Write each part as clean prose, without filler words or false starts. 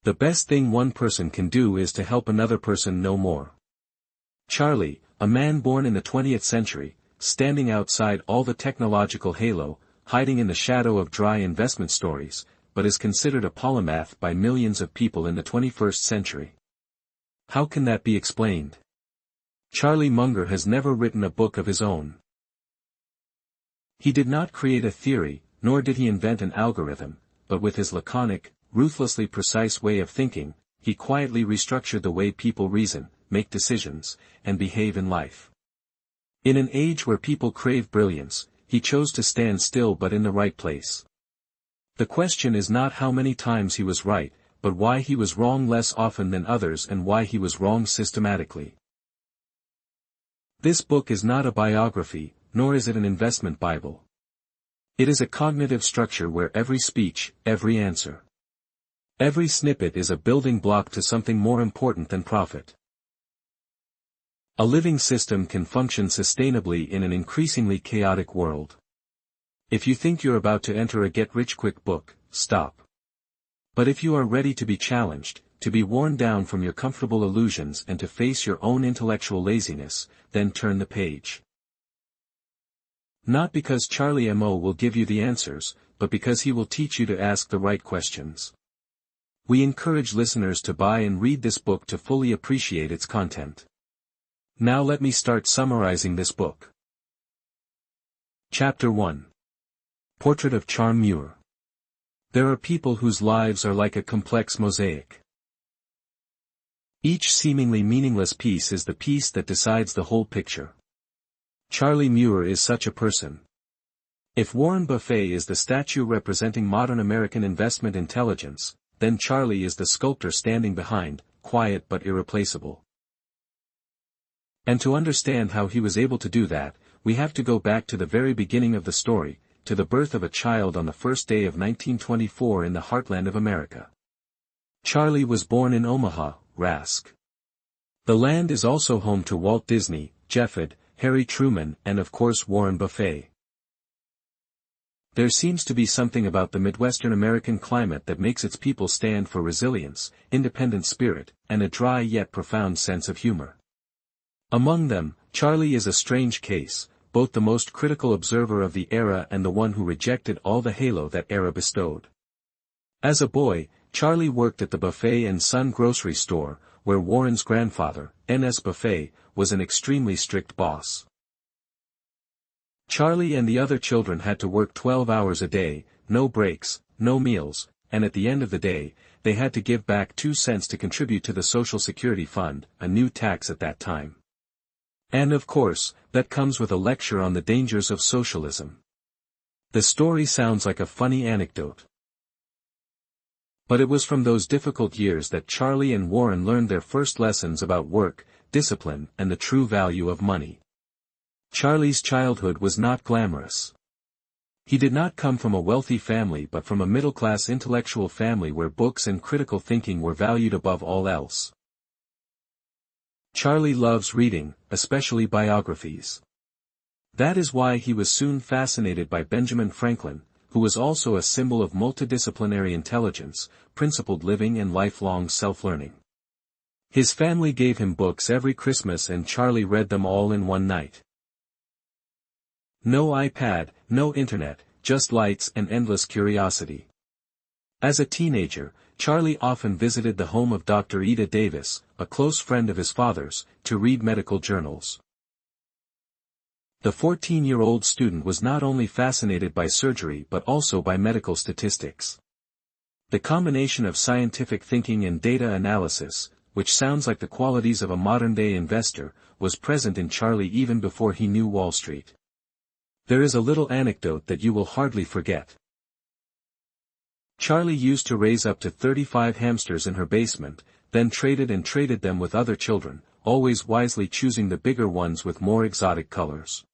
The best thing one person can do is to help another person know more. Charlie, a man born in the 20th century, standing outside all the technological halo, hiding in the shadow of dry investment stories, but is considered a polymath by millions of people in the 21st century. How can that be explained? Charlie Munger has never written a book of his own. He did not create a theory, nor did he invent an algorithm, but with his laconic, ruthlessly precise way of thinking, he quietly restructured the way people reason, make decisions, and behave in life. In an age where people crave brilliance, he chose to stand still but in the right place. The question is not how many times he was right, but why he was wrong less often than others and why he was wrong systematically. This book is not a biography, nor is it an investment Bible. It is a cognitive structure where every speech, every answer, every snippet is a building block to something more important than profit. A living system can function sustainably in an increasingly chaotic world. If you think you're about to enter a get-rich-quick book, stop. But if you are ready to be challenged, to be worn down from your comfortable illusions and to face your own intellectual laziness, then turn the page. Not because Charlie Mo will give you the answers, but because he will teach you to ask the right questions. We encourage listeners to buy and read this book to fully appreciate its content. Now let me start summarizing this book. Chapter 1. Portrait of Charlie Munger. There are people whose lives are like a complex mosaic. Each seemingly meaningless piece is the piece that decides the whole picture. Charlie Munger is such a person. If Warren Buffett is the statue representing modern American investment intelligence, then Charlie is the sculptor standing behind, quiet but irreplaceable. And to understand how he was able to do that, we have to go back to the very beginning of the story, to the birth of a child on the first day of 1924 in the heartland of America. Charlie was born in Omaha, Rask. The land is also home to Walt Disney, Jeffed, Harry Truman, and of course Warren Buffett. There seems to be something about the Midwestern American climate that makes its people stand for resilience, independent spirit, and a dry yet profound sense of humor. Among them, Charlie is a strange case, both the most critical observer of the era and the one who rejected all the halo that era bestowed. As a boy, Charlie worked at the Buffet & Son grocery store, where Warren's grandfather, N.S. Buffet, was an extremely strict boss. Charlie and the other children had to work 12 hours a day, no breaks, no meals, and at the end of the day, they had to give back 2 cents to contribute to the Social Security Fund, a new tax at that time. And of course, that comes with a lecture on the dangers of socialism. The story sounds like a funny anecdote. But it was from those difficult years that Charlie and Warren learned their first lessons about work, discipline, and the true value of money. Charlie's childhood was not glamorous. He did not come from a wealthy family but from a middle-class intellectual family where books and critical thinking were valued above all else. Charlie loves reading, especially biographies. That is why he was soon fascinated by Benjamin Franklin, who was also a symbol of multidisciplinary intelligence, principled living and lifelong self-learning. His family gave him books every Christmas and Charlie read them all in one night. No iPad, no internet, just lights and endless curiosity. As a teenager, Charlie often visited the home of Dr. Ida Davis, a close friend of his father's, to read medical journals. The 14-year-old student was not only fascinated by surgery but also by medical statistics. The combination of scientific thinking and data analysis, which sounds like the qualities of a modern-day investor, was present in Charlie even before he knew Wall Street. There is a little anecdote that you will hardly forget. Charlie used to raise up to 35 hamsters in her basement, then traded them with other children, always wisely choosing the bigger ones with more exotic colors.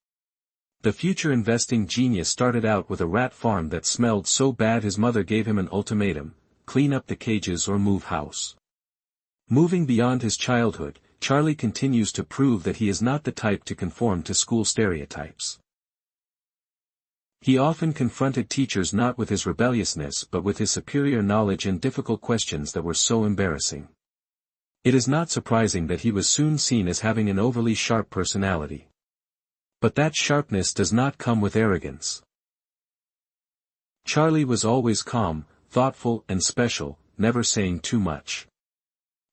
The future investing genius started out with a rat farm that smelled so bad his mother gave him an ultimatum: clean up the cages or move house. Moving beyond his childhood, Charlie continues to prove that he is not the type to conform to school stereotypes. He often confronted teachers not with his rebelliousness but with his superior knowledge and difficult questions that were so embarrassing. It is not surprising that he was soon seen as having an overly sharp personality. But that sharpness does not come with arrogance. Charlie was always calm, thoughtful and special, never saying too much.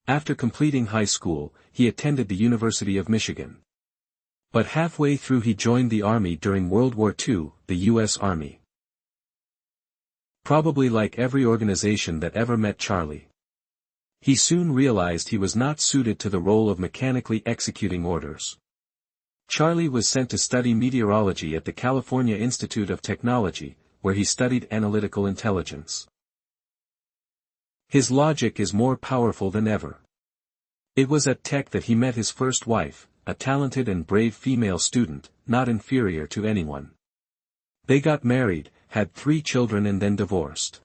After completing high school, he attended the University of Michigan. But halfway through he joined the Army during World War II, the U.S. Army. Probably like every organization that ever met Charlie. He soon realized he was not suited to the role of mechanically executing orders. Charlie was sent to study meteorology at the California Institute of Technology, where he studied analytical intelligence. His logic is more powerful than ever. It was at Tech that he met his first wife, a talented and brave female student, not inferior to anyone. They got married, had 3 children and then divorced.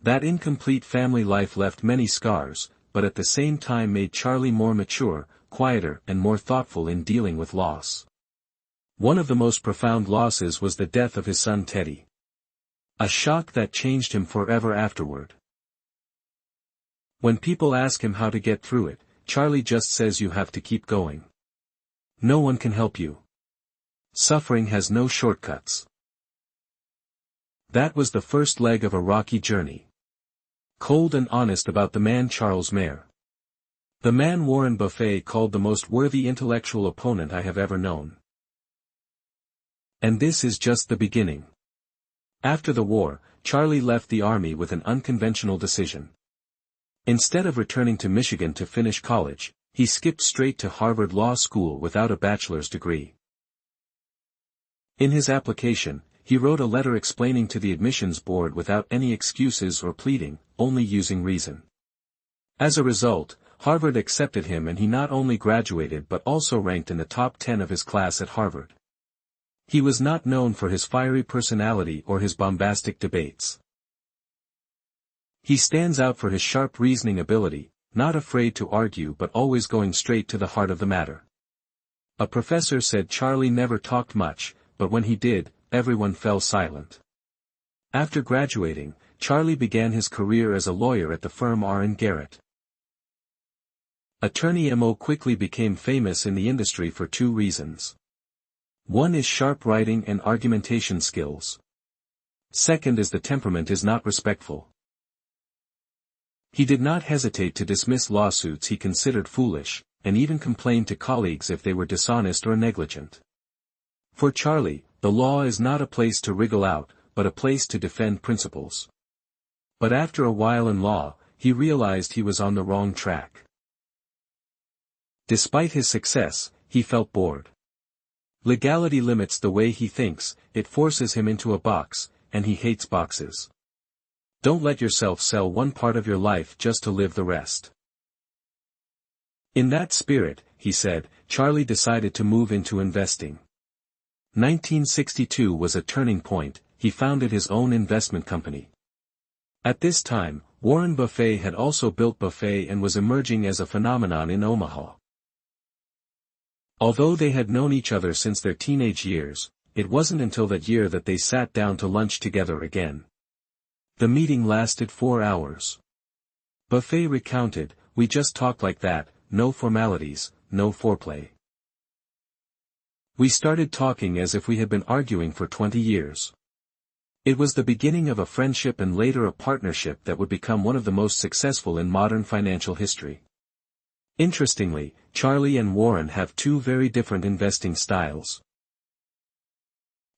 That incomplete family life left many scars, but at the same time made Charlie more mature, quieter and more thoughtful in dealing with loss. One of the most profound losses was the death of his son Teddy. A shock that changed him forever afterward. When people ask him how to get through it, Charlie just says you have to keep going. No one can help you. Suffering has no shortcuts. That was the first leg of a rocky journey. Cold and honest about the man Charles Mayer. The man Warren Buffett called the most worthy intellectual opponent I have ever known. And this is just the beginning. After the war, Charlie left the Army with an unconventional decision. Instead of returning to Michigan to finish college, he skipped straight to Harvard Law School without a bachelor's degree. In his application, he wrote a letter explaining to the admissions board without any excuses or pleading, only using reason. As a result, Harvard accepted him and he not only graduated but also ranked in the top 10 of his class at Harvard. He was not known for his fiery personality or his bombastic debates. He stands out for his sharp reasoning ability, not afraid to argue but always going straight to the heart of the matter. A professor said Charlie never talked much, but when he did, everyone fell silent. After graduating, Charlie began his career as a lawyer at the firm R. & Garrett. Attorney Mo quickly became famous in the industry for 2 reasons. One is sharp writing and argumentation skills. Second is the temperament is not respectful. He did not hesitate to dismiss lawsuits he considered foolish, and even complained to colleagues if they were dishonest or negligent. For Charlie, the law is not a place to wriggle out, but a place to defend principles. But after a while in law, he realized he was on the wrong track. Despite his success, he felt bored. Legality limits the way he thinks, it forces him into a box, and he hates boxes. Don't let yourself sell one part of your life just to live the rest. In that spirit, he said, Charlie decided to move into investing. 1962 was a turning point, he founded his own investment company. At this time, Warren Buffett had also built Buffett and was emerging as a phenomenon in Omaha. Although they had known each other since their teenage years, it wasn't until that year that they sat down to lunch together again. The meeting lasted 4 hours. Buffett recounted, "We just talked like that, no formalities, no foreplay. We started talking as if we had been arguing for 20 years. It was the beginning of a friendship and later a partnership that would become one of the most successful in modern financial history." Interestingly, Charlie and Warren have 2 very different investing styles.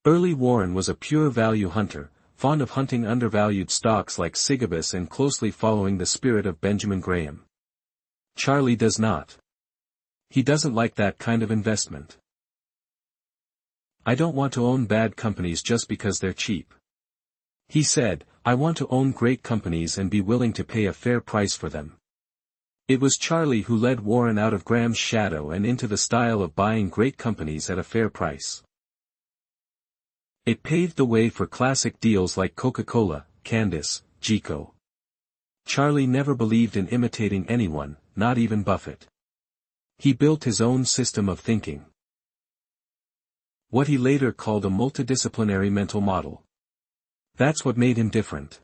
Early Warren was a pure value hunter, fond of hunting undervalued stocks like Sigabus and closely following the spirit of Benjamin Graham. Charlie does not. He doesn't like that kind of investment. "I don't want to own bad companies just because they're cheap," he said. "I want to own great companies and be willing to pay a fair price for them." It was Charlie who led Warren out of Graham's shadow and into the style of buying great companies at a fair price. It paved the way for classic deals like Coca-Cola, Candice, Gico. Charlie never believed in imitating anyone, not even Buffett. He built his own system of thinking. What he later called a multidisciplinary mental model. That's what made him different.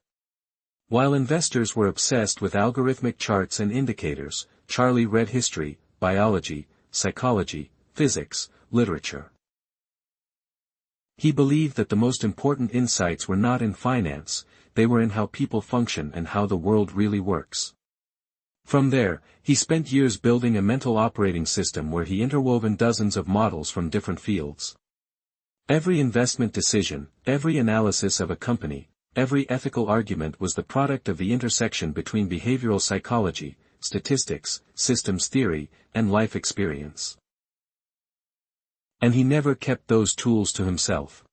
While investors were obsessed with algorithmic charts and indicators, Charlie read history, biology, psychology, physics, literature. He believed that the most important insights were not in finance, they were in how people function and how the world really works. From there, he spent years building a mental operating system where he interwoven dozens of models from different fields. Every investment decision, every analysis of a company, every ethical argument was the product of the intersection between behavioral psychology, statistics, systems theory, and life experience. And he never kept those tools to himself.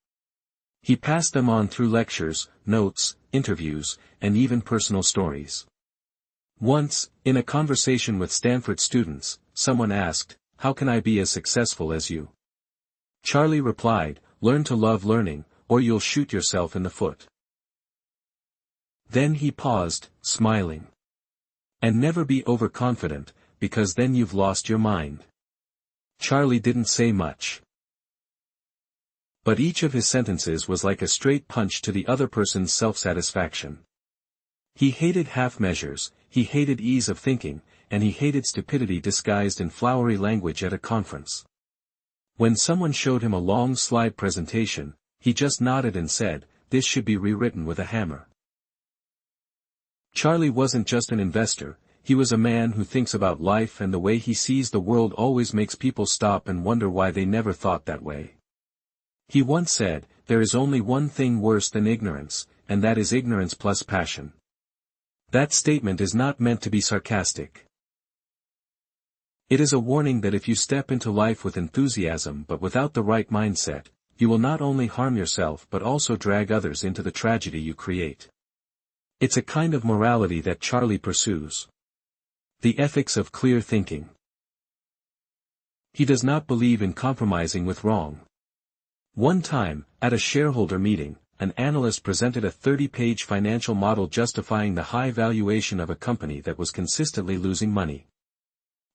He passed them on through lectures, notes, interviews, and even personal stories. Once, in a conversation with Stanford students, someone asked, "How can I be as successful as you?" Charlie replied, "Learn to love learning, or you'll shoot yourself in the foot." Then he paused, smiling. "And never be overconfident, because then you've lost your mind." Charlie didn't say much. But each of his sentences was like a straight punch to the other person's self-satisfaction. He hated half measures, he hated ease of thinking, and he hated stupidity disguised in flowery language at a conference. When someone showed him a long slide presentation, he just nodded and said, "This should be rewritten with a hammer." Charlie wasn't just an investor, he was a man who thinks about life, and the way he sees the world always makes people stop and wonder why they never thought that way. He once said, "There is only one thing worse than ignorance, and that is ignorance plus passion." That statement is not meant to be sarcastic. It is a warning that if you step into life with enthusiasm but without the right mindset, you will not only harm yourself but also drag others into the tragedy you create. It's a kind of morality that Charlie pursues. The ethics of clear thinking. He does not believe in compromising with wrong. One time, at a shareholder meeting, an analyst presented a 30-page financial model justifying the high valuation of a company that was consistently losing money.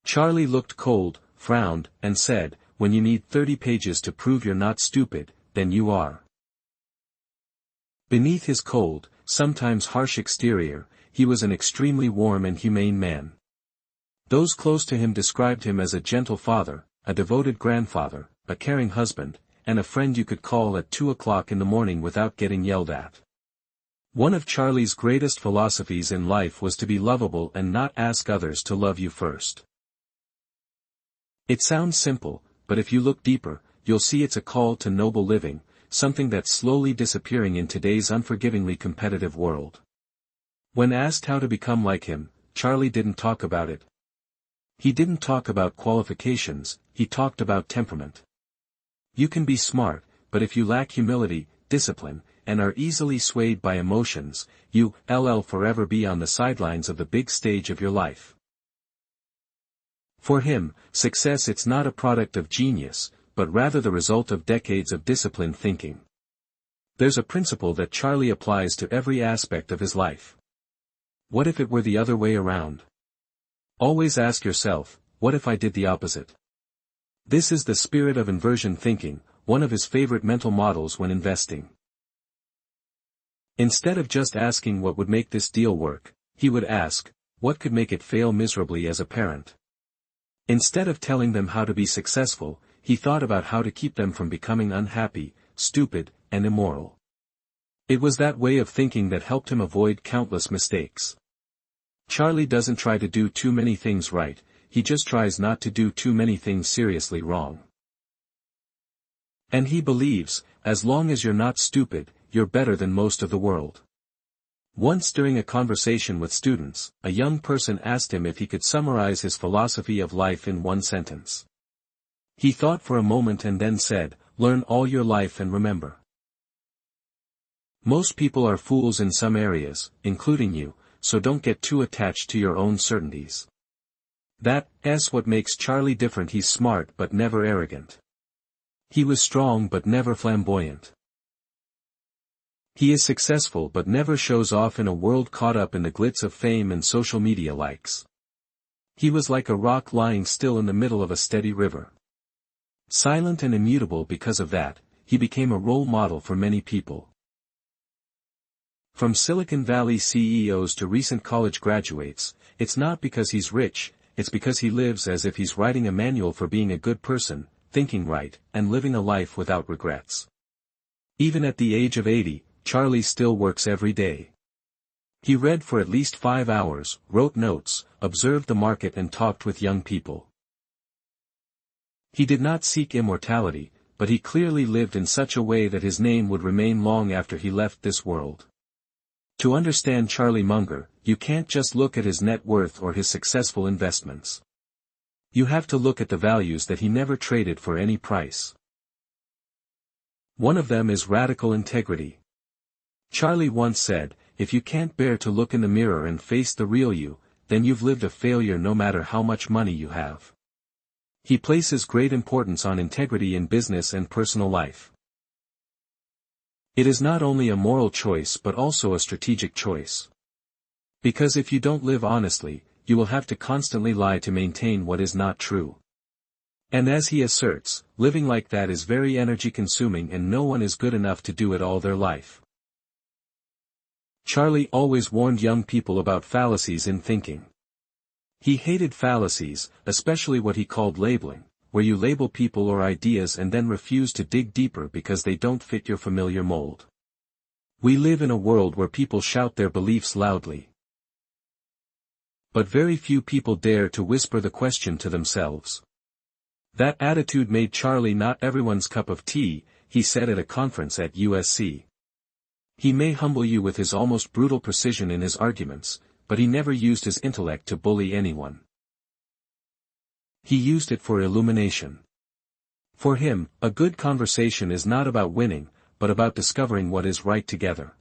Charlie looked cold, frowned, and said, "When you need 30 pages to prove you're not stupid, then you are." Beneath his cold, sometimes harsh exterior, he was an extremely warm and humane man. Those close to him described him as a gentle father, a devoted grandfather, a caring husband, and a friend you could call at 2 o'clock in the morning without getting yelled at. One of Charlie's greatest philosophies in life was to be lovable and not ask others to love you first. It sounds simple, but if you look deeper, you'll see it's a call to noble living, something that's slowly disappearing in today's unforgivingly competitive world. When asked how to become like him, Charlie didn't talk about it. He didn't talk about qualifications, he talked about temperament. You can be smart, but if you lack humility, discipline, and are easily swayed by emotions, you'll forever be on the sidelines of the big stage of your life. For him, success it's not a product of genius, but rather the result of decades of disciplined thinking. There's a principle that Charlie applies to every aspect of his life. What if it were the other way around? Always ask yourself, what if I did the opposite? This is the spirit of inversion thinking, one of his favorite mental models when investing. Instead of just asking what would make this deal work, he would ask, what could make it fail miserably as a parent? Instead of telling them how to be successful, he thought about how to keep them from becoming unhappy, stupid, and immoral. It was that way of thinking that helped him avoid countless mistakes. Charlie doesn't try to do too many things right, he just tries not to do too many things seriously wrong. And he believes, as long as you're not stupid, you're better than most of the world. Once during a conversation with students, a young person asked him if he could summarize his philosophy of life in one sentence. He thought for a moment and then said, "Learn all your life and remember. Most people are fools in some areas, including you, so don't get too attached to your own certainties." That's what makes Charlie different. He's smart but never arrogant. He was strong but never flamboyant. He is successful but never shows off in a world caught up in the glitz of fame and social media likes. He was like a rock lying still in the middle of a steady river. Silent and immutable because of that, he became a role model for many people. From Silicon Valley CEOs to recent college graduates, it's not because he's rich, it's because he lives as if he's writing a manual for being a good person, thinking right, and living a life without regrets. Even at the age of 80, Charlie still works every day. He read for at least 5 hours, wrote notes, observed the market and talked with young people. He did not seek immortality, but he clearly lived in such a way that his name would remain long after he left this world. To understand Charlie Munger, you can't just look at his net worth or his successful investments. You have to look at the values that he never traded for any price. One of them is radical integrity. Charlie once said, "If you can't bear to look in the mirror and face the real you, then you've lived a failure no matter how much money you have." He places great importance on integrity in business and personal life. It is not only a moral choice but also a strategic choice. Because if you don't live honestly, you will have to constantly lie to maintain what is not true. And as he asserts, living like that is very energy-consuming and no one is good enough to do it all their life. Charlie always warned young people about fallacies in thinking. He hated fallacies, especially what he called labeling, where you label people or ideas and then refuse to dig deeper because they don't fit your familiar mold. We live in a world where people shout their beliefs loudly. But very few people dare to whisper the question to themselves. That attitude made Charlie not everyone's cup of tea, he said at a conference at USC. He may humble you with his almost brutal precision in his arguments, but he never used his intellect to bully anyone. He used it for illumination. For him, a good conversation is not about winning, but about discovering what is right together.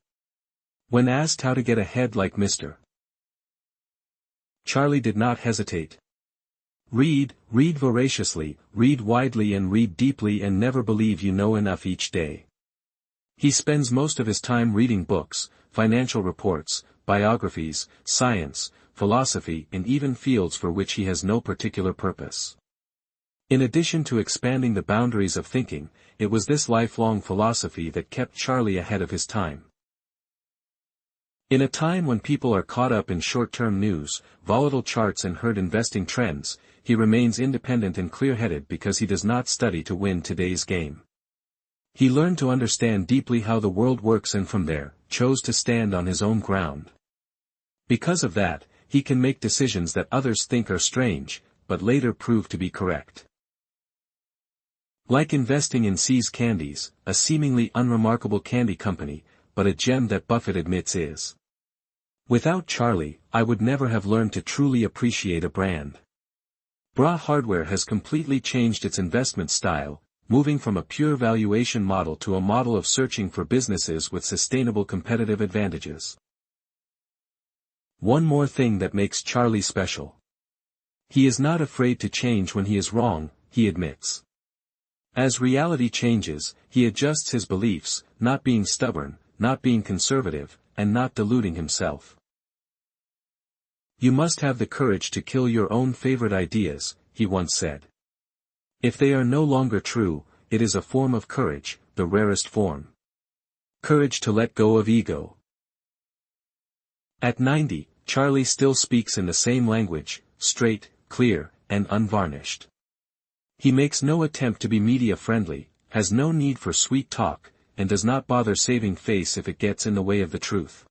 When asked how to get ahead like Mr. Charlie did not hesitate. Read voraciously, read widely and read deeply and never believe you know enough each day. He spends most of his time reading books, financial reports, biographies, science, philosophy and even fields for which he has no particular purpose. In addition to expanding the boundaries of thinking, it was this lifelong philosophy that kept Charlie ahead of his time. In a time when people are caught up in short-term news, volatile charts and herd investing trends, he remains independent and clear-headed because he does not study to win today's game. He learned to understand deeply how the world works and from there, chose to stand on his own ground. Because of that, he can make decisions that others think are strange, but later prove to be correct. Like investing in See's Candies, a seemingly unremarkable candy company, but a gem that Buffett admits is. Without Charlie, I would never have learned to truly appreciate a brand. Bra Hardware has completely changed its investment style, moving from a pure valuation model to a model of searching for businesses with sustainable competitive advantages. One more thing that makes Charlie special. He is not afraid to change when he is wrong, he admits. As reality changes, he adjusts his beliefs, not being stubborn, not being conservative, and not deluding himself. You must have the courage to kill your own favorite ideas, he once said. If they are no longer true, it is a form of courage, the rarest form. Courage to let go of ego. At 90, Charlie still speaks in the same language, straight, clear, and unvarnished. He makes no attempt to be media-friendly, has no need for sweet talk, and does not bother saving face if it gets in the way of the truth.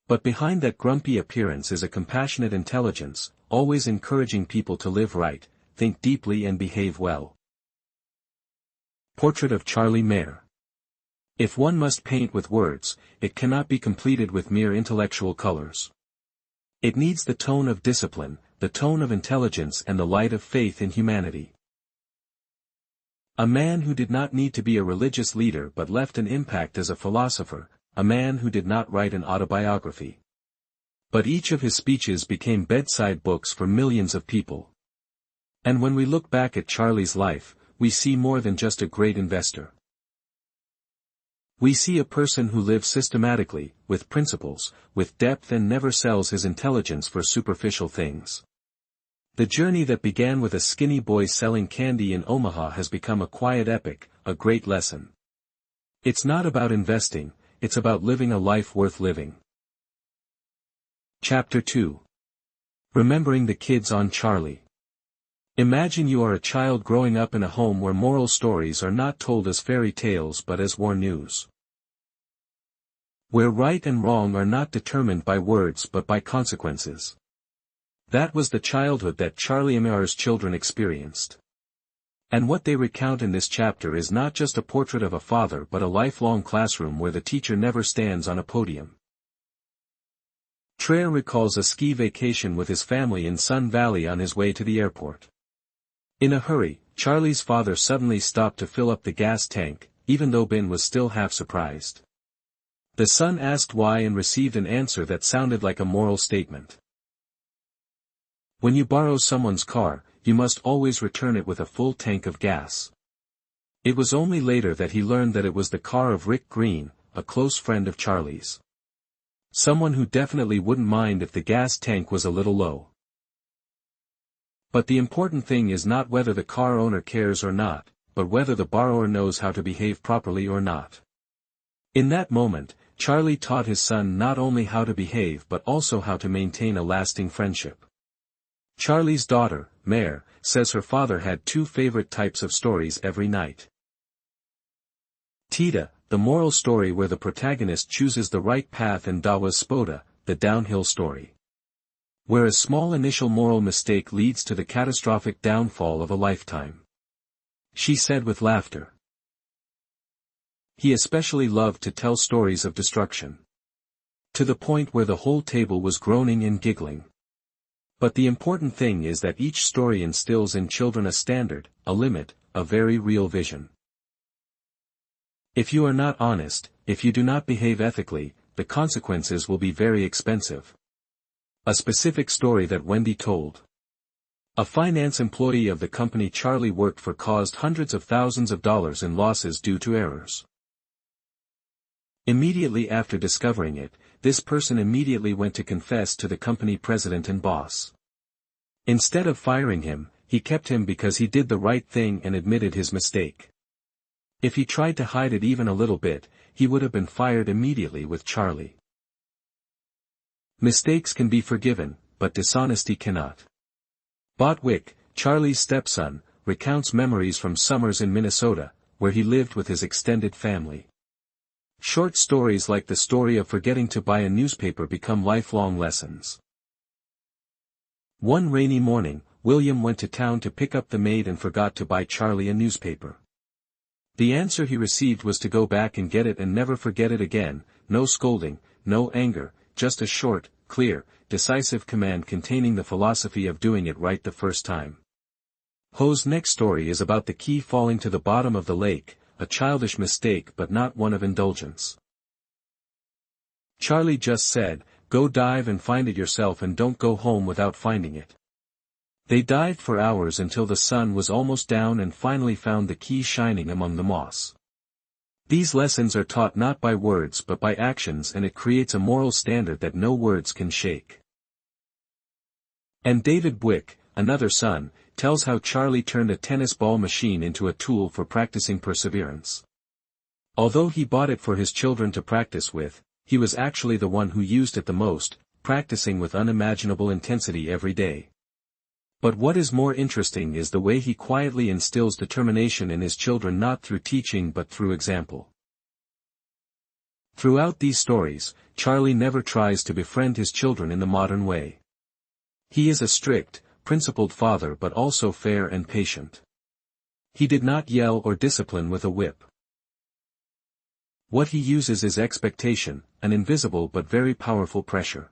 But behind that grumpy appearance is a compassionate intelligence, always encouraging people to live right, think deeply and behave well. Portrait of Charlie Munger. If one must paint with words, it cannot be completed with mere intellectual colors. It needs the tone of discipline, the tone of intelligence and the light of faith in humanity. A man who did not need to be a religious leader but left an impact as a philosopher, a man who did not write an autobiography. But each of his speeches became bedside books for millions of people. And when we look back at Charlie's life, we see more than just a great investor. We see a person who lives systematically, with principles, with depth and never sells his intelligence for superficial things. The journey that began with a skinny boy selling candy in Omaha has become a quiet epic, a great lesson. It's not about investing, it's about living a life worth living. Chapter 2. Remembering the Kids on Charlie. Imagine you are a child growing up in a home where moral stories are not told as fairy tales but as war news. Where right and wrong are not determined by words but by consequences. That was the childhood that Charlie Munger's children experienced. And what they recount in this chapter is not just a portrait of a father but a lifelong classroom where the teacher never stands on a podium. Trey recalls a ski vacation with his family in Sun Valley on his way to the airport. In a hurry, Charlie's father suddenly stopped to fill up the gas tank, even though Ben was still half surprised. The son asked why and received an answer that sounded like a moral statement. When you borrow someone's car, you must always return it with a full tank of gas. It was only later that he learned that it was the car of Rick Green, a close friend of Charlie's. Someone who definitely wouldn't mind if the gas tank was a little low. But the important thing is not whether the car owner cares or not, but whether the borrower knows how to behave properly or not. In that moment, Charlie taught his son not only how to behave but also how to maintain a lasting friendship. Charlie's daughter, Mare, says her father had two favorite types of stories every night. Tita, the moral story where the protagonist chooses the right path, and Dawa's Spoda, the downhill story, where a small initial moral mistake leads to the catastrophic downfall of a lifetime. She said with laughter. He especially loved to tell stories of destruction. To the point where the whole table was groaning and giggling. But the important thing is that each story instills in children a standard, a limit, a very real vision. If you are not honest, if you do not behave ethically, the consequences will be very expensive. A specific story that Wendy told. A finance employee of the company Charlie worked for caused hundreds of thousands of dollars in losses due to errors. Immediately after discovering it, this person immediately went to confess to the company president and boss. Instead of firing him, he kept him because he did the right thing and admitted his mistake. If he tried to hide it even a little bit, he would have been fired immediately with Charlie. Mistakes can be forgiven, but dishonesty cannot. Botwick, Charlie's stepson, recounts memories from summers in Minnesota, where he lived with his extended family. Short stories like the story of forgetting to buy a newspaper become lifelong lessons. One rainy morning, William went to town to pick up the maid and forgot to buy Charlie a newspaper. The answer he received was to go back and get it and never forget it again. No scolding, no anger, just a short, clear, decisive command containing the philosophy of doing it right the first time. Ho's next story is about the key falling to the bottom of the lake, a childish mistake but not one of indulgence. Charlie just said, "Go dive and find it yourself and don't go home without finding it." They dived for hours until the sun was almost down and finally found the key shining among the moss. These lessons are taught not by words but by actions, and it creates a moral standard that no words can shake. And David Bwick, another son, tells how Charlie turned a tennis ball machine into a tool for practicing perseverance. Although he bought it for his children to practice with, he was actually the one who used it the most, practicing with unimaginable intensity every day. But what is more interesting is the way he quietly instills determination in his children, not through teaching but through example. Throughout these stories, Charlie never tries to befriend his children in the modern way. He is a strict, principled father but also fair and patient. He did not yell or discipline with a whip. What he uses is expectation, an invisible but very powerful pressure.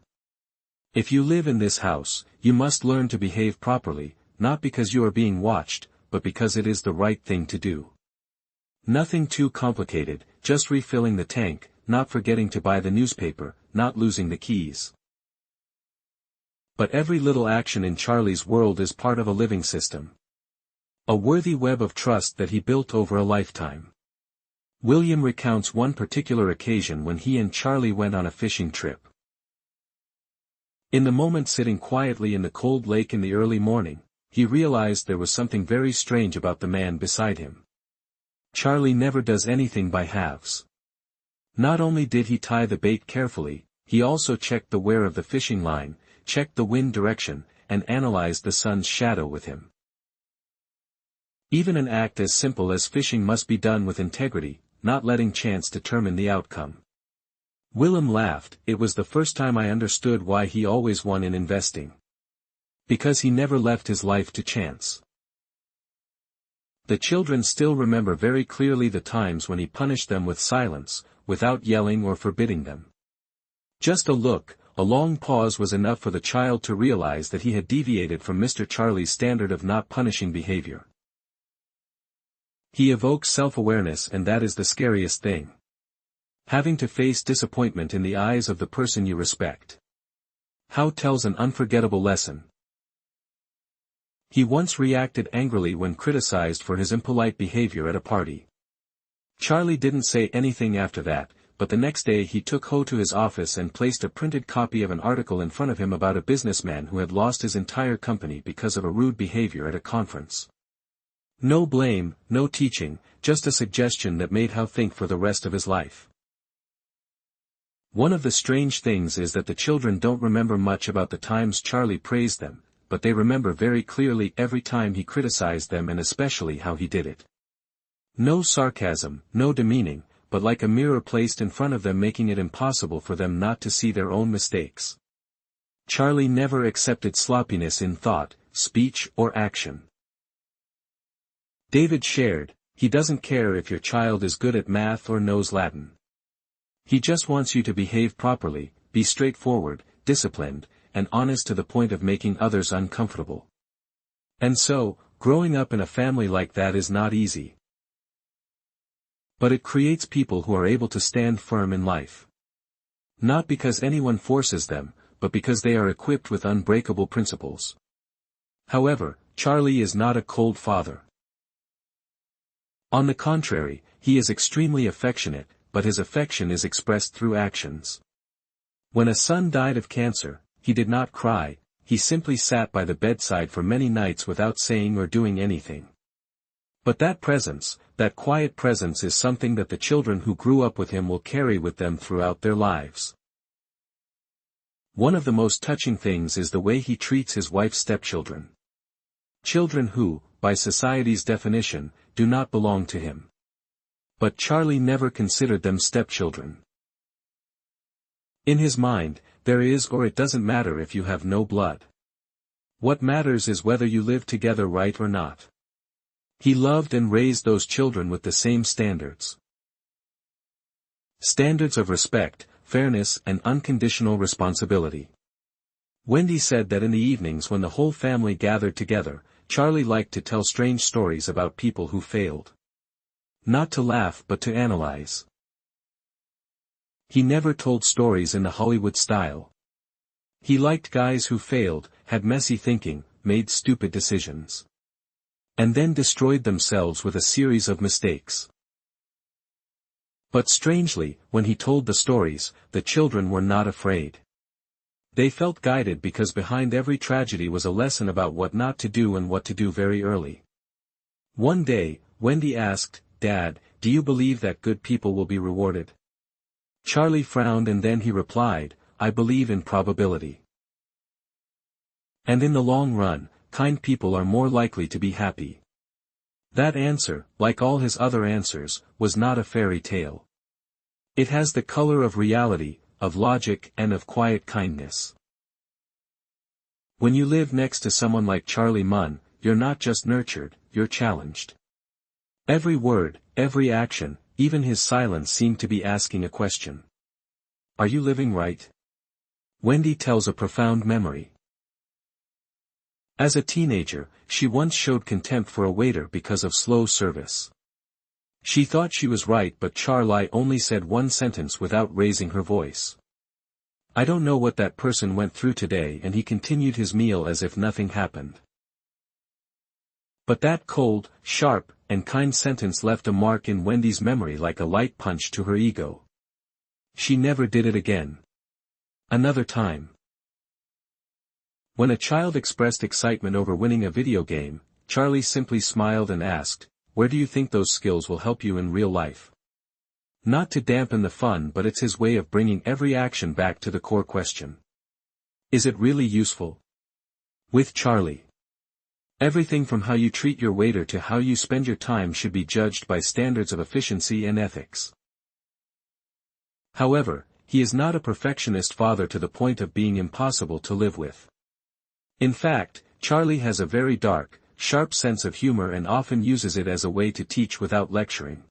If you live in this house, you must learn to behave properly, not because you are being watched, but because it is the right thing to do. Nothing too complicated, just refilling the tank, not forgetting to buy the newspaper, not losing the keys. But every little action in Charlie's world is part of a living system. A worthy web of trust that he built over a lifetime. William recounts one particular occasion when he and Charlie went on a fishing trip. In the moment sitting quietly in the cold lake in the early morning, he realized there was something very strange about the man beside him. Charlie never does anything by halves. Not only did he tie the bait carefully, he also checked the wear of the fishing line, checked the wind direction, and analyzed the sun's shadow with him. Even an act as simple as fishing must be done with integrity, not letting chance determine the outcome. Willem laughed. It was the first time I understood why he always won in investing. Because he never left his life to chance. The children still remember very clearly the times when he punished them with silence, without yelling or forbidding them. Just a look, a long pause was enough for the child to realize that he had deviated from Mr. Charlie's standard of not punishing behavior. He evokes self-awareness, and that is the scariest thing. Having to face disappointment in the eyes of the person you respect. How tells an unforgettable lesson. He once reacted angrily when criticized for his impolite behavior at a party. Charlie didn't say anything after that, but the next day he took Ho to his office and placed a printed copy of an article in front of him about a businessman who had lost his entire company because of a rude behavior at a conference. No blame, no teaching, just a suggestion that made Ho think for the rest of his life. One of the strange things is that the children don't remember much about the times Charlie praised them, but they remember very clearly every time he criticized them, and especially how he did it. No sarcasm, no demeaning, but like a mirror placed in front of them, making it impossible for them not to see their own mistakes. Charlie never accepted sloppiness in thought, speech, or action. David shared, he doesn't care if your child is good at math or knows Latin. He just wants you to behave properly, be straightforward, disciplined, and honest to the point of making others uncomfortable. And so, growing up in a family like that is not easy. But it creates people who are able to stand firm in life. Not because anyone forces them, but because they are equipped with unbreakable principles. However, Charlie is not a cold father. On the contrary, he is extremely affectionate, but his affection is expressed through actions. When a son died of cancer, he did not cry, he simply sat by the bedside for many nights without saying or doing anything. But that presence, that quiet presence, is something that the children who grew up with him will carry with them throughout their lives. One of the most touching things is the way he treats his wife's stepchildren. Children who, by society's definition, do not belong to him. But Charlie never considered them stepchildren. In his mind, there is or it doesn't matter if you have no blood. What matters is whether you live together right or not. He loved and raised those children with the same standards. Standards of respect, fairness, and unconditional responsibility. Wendy said that in the evenings when the whole family gathered together, Charlie liked to tell strange stories about people who failed. Not to laugh but to analyze. He never told stories in the Hollywood style. He liked guys who failed, had messy thinking, made stupid decisions. And then destroyed themselves with a series of mistakes. But strangely, when he told the stories, the children were not afraid. They felt guided because behind every tragedy was a lesson about what not to do and what to do very early. One day, Wendy asked, "Dad, do you believe that good people will be rewarded?" Charlie frowned and then he replied, "I believe in probability. And in the long run, kind people are more likely to be happy." That answer, like all his other answers, was not a fairy tale. It has the color of reality, of logic, and of quiet kindness. When you live next to someone like Charlie Munger, you're not just nurtured, you're challenged. Every word, every action, even his silence seemed to be asking a question. Are you living right? Wendy tells a profound memory. As a teenager, she once showed contempt for a waiter because of slow service. She thought she was right, but Charlie only said one sentence without raising her voice. "I don't know what that person went through today," and he continued his meal as if nothing happened. But that cold, sharp, and kind sentence left a mark in Wendy's memory like a light punch to her ego. She never did it again. Another time. When a child expressed excitement over winning a video game, Charlie simply smiled and asked, "Where do you think those skills will help you in real life?" Not to dampen the fun, but it's his way of bringing every action back to the core question. Is it really useful? With Charlie, everything from how you treat your waiter to how you spend your time should be judged by standards of efficiency and ethics. However, he is not a perfectionist father to the point of being impossible to live with. In fact, Charlie has a very dark, sharp sense of humor and often uses it as a way to teach without lecturing.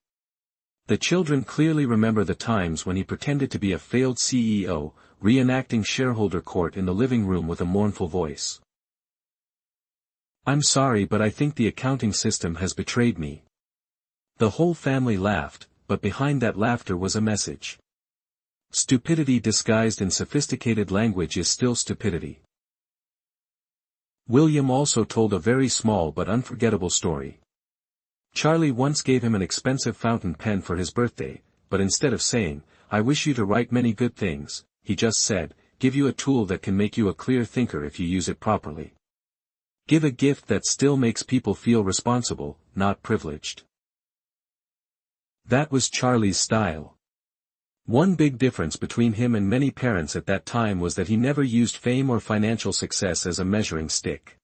The children clearly remember the times when he pretended to be a failed CEO, reenacting shareholder court in the living room with a mournful voice. "I'm sorry, but I think the accounting system has betrayed me." The whole family laughed, but behind that laughter was a message. Stupidity disguised in sophisticated language is still stupidity. William also told a very small but unforgettable story. Charlie once gave him an expensive fountain pen for his birthday, but instead of saying, "I wish you to write many good things," he just said, "Give you a tool that can make you a clear thinker if you use it properly. Give a gift that still makes people feel responsible, not privileged." That was Charlie's style. One big difference between him and many parents at that time was that he never used fame or financial success as a measuring stick.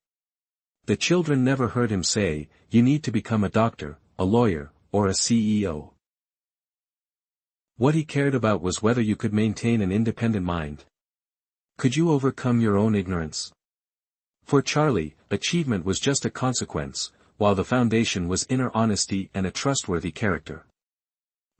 The children never heard him say, "You need to become a doctor, a lawyer, or a CEO." What he cared about was whether you could maintain an independent mind. Could you overcome your own ignorance? For Charlie, achievement was just a consequence, while the foundation was inner honesty and a trustworthy character.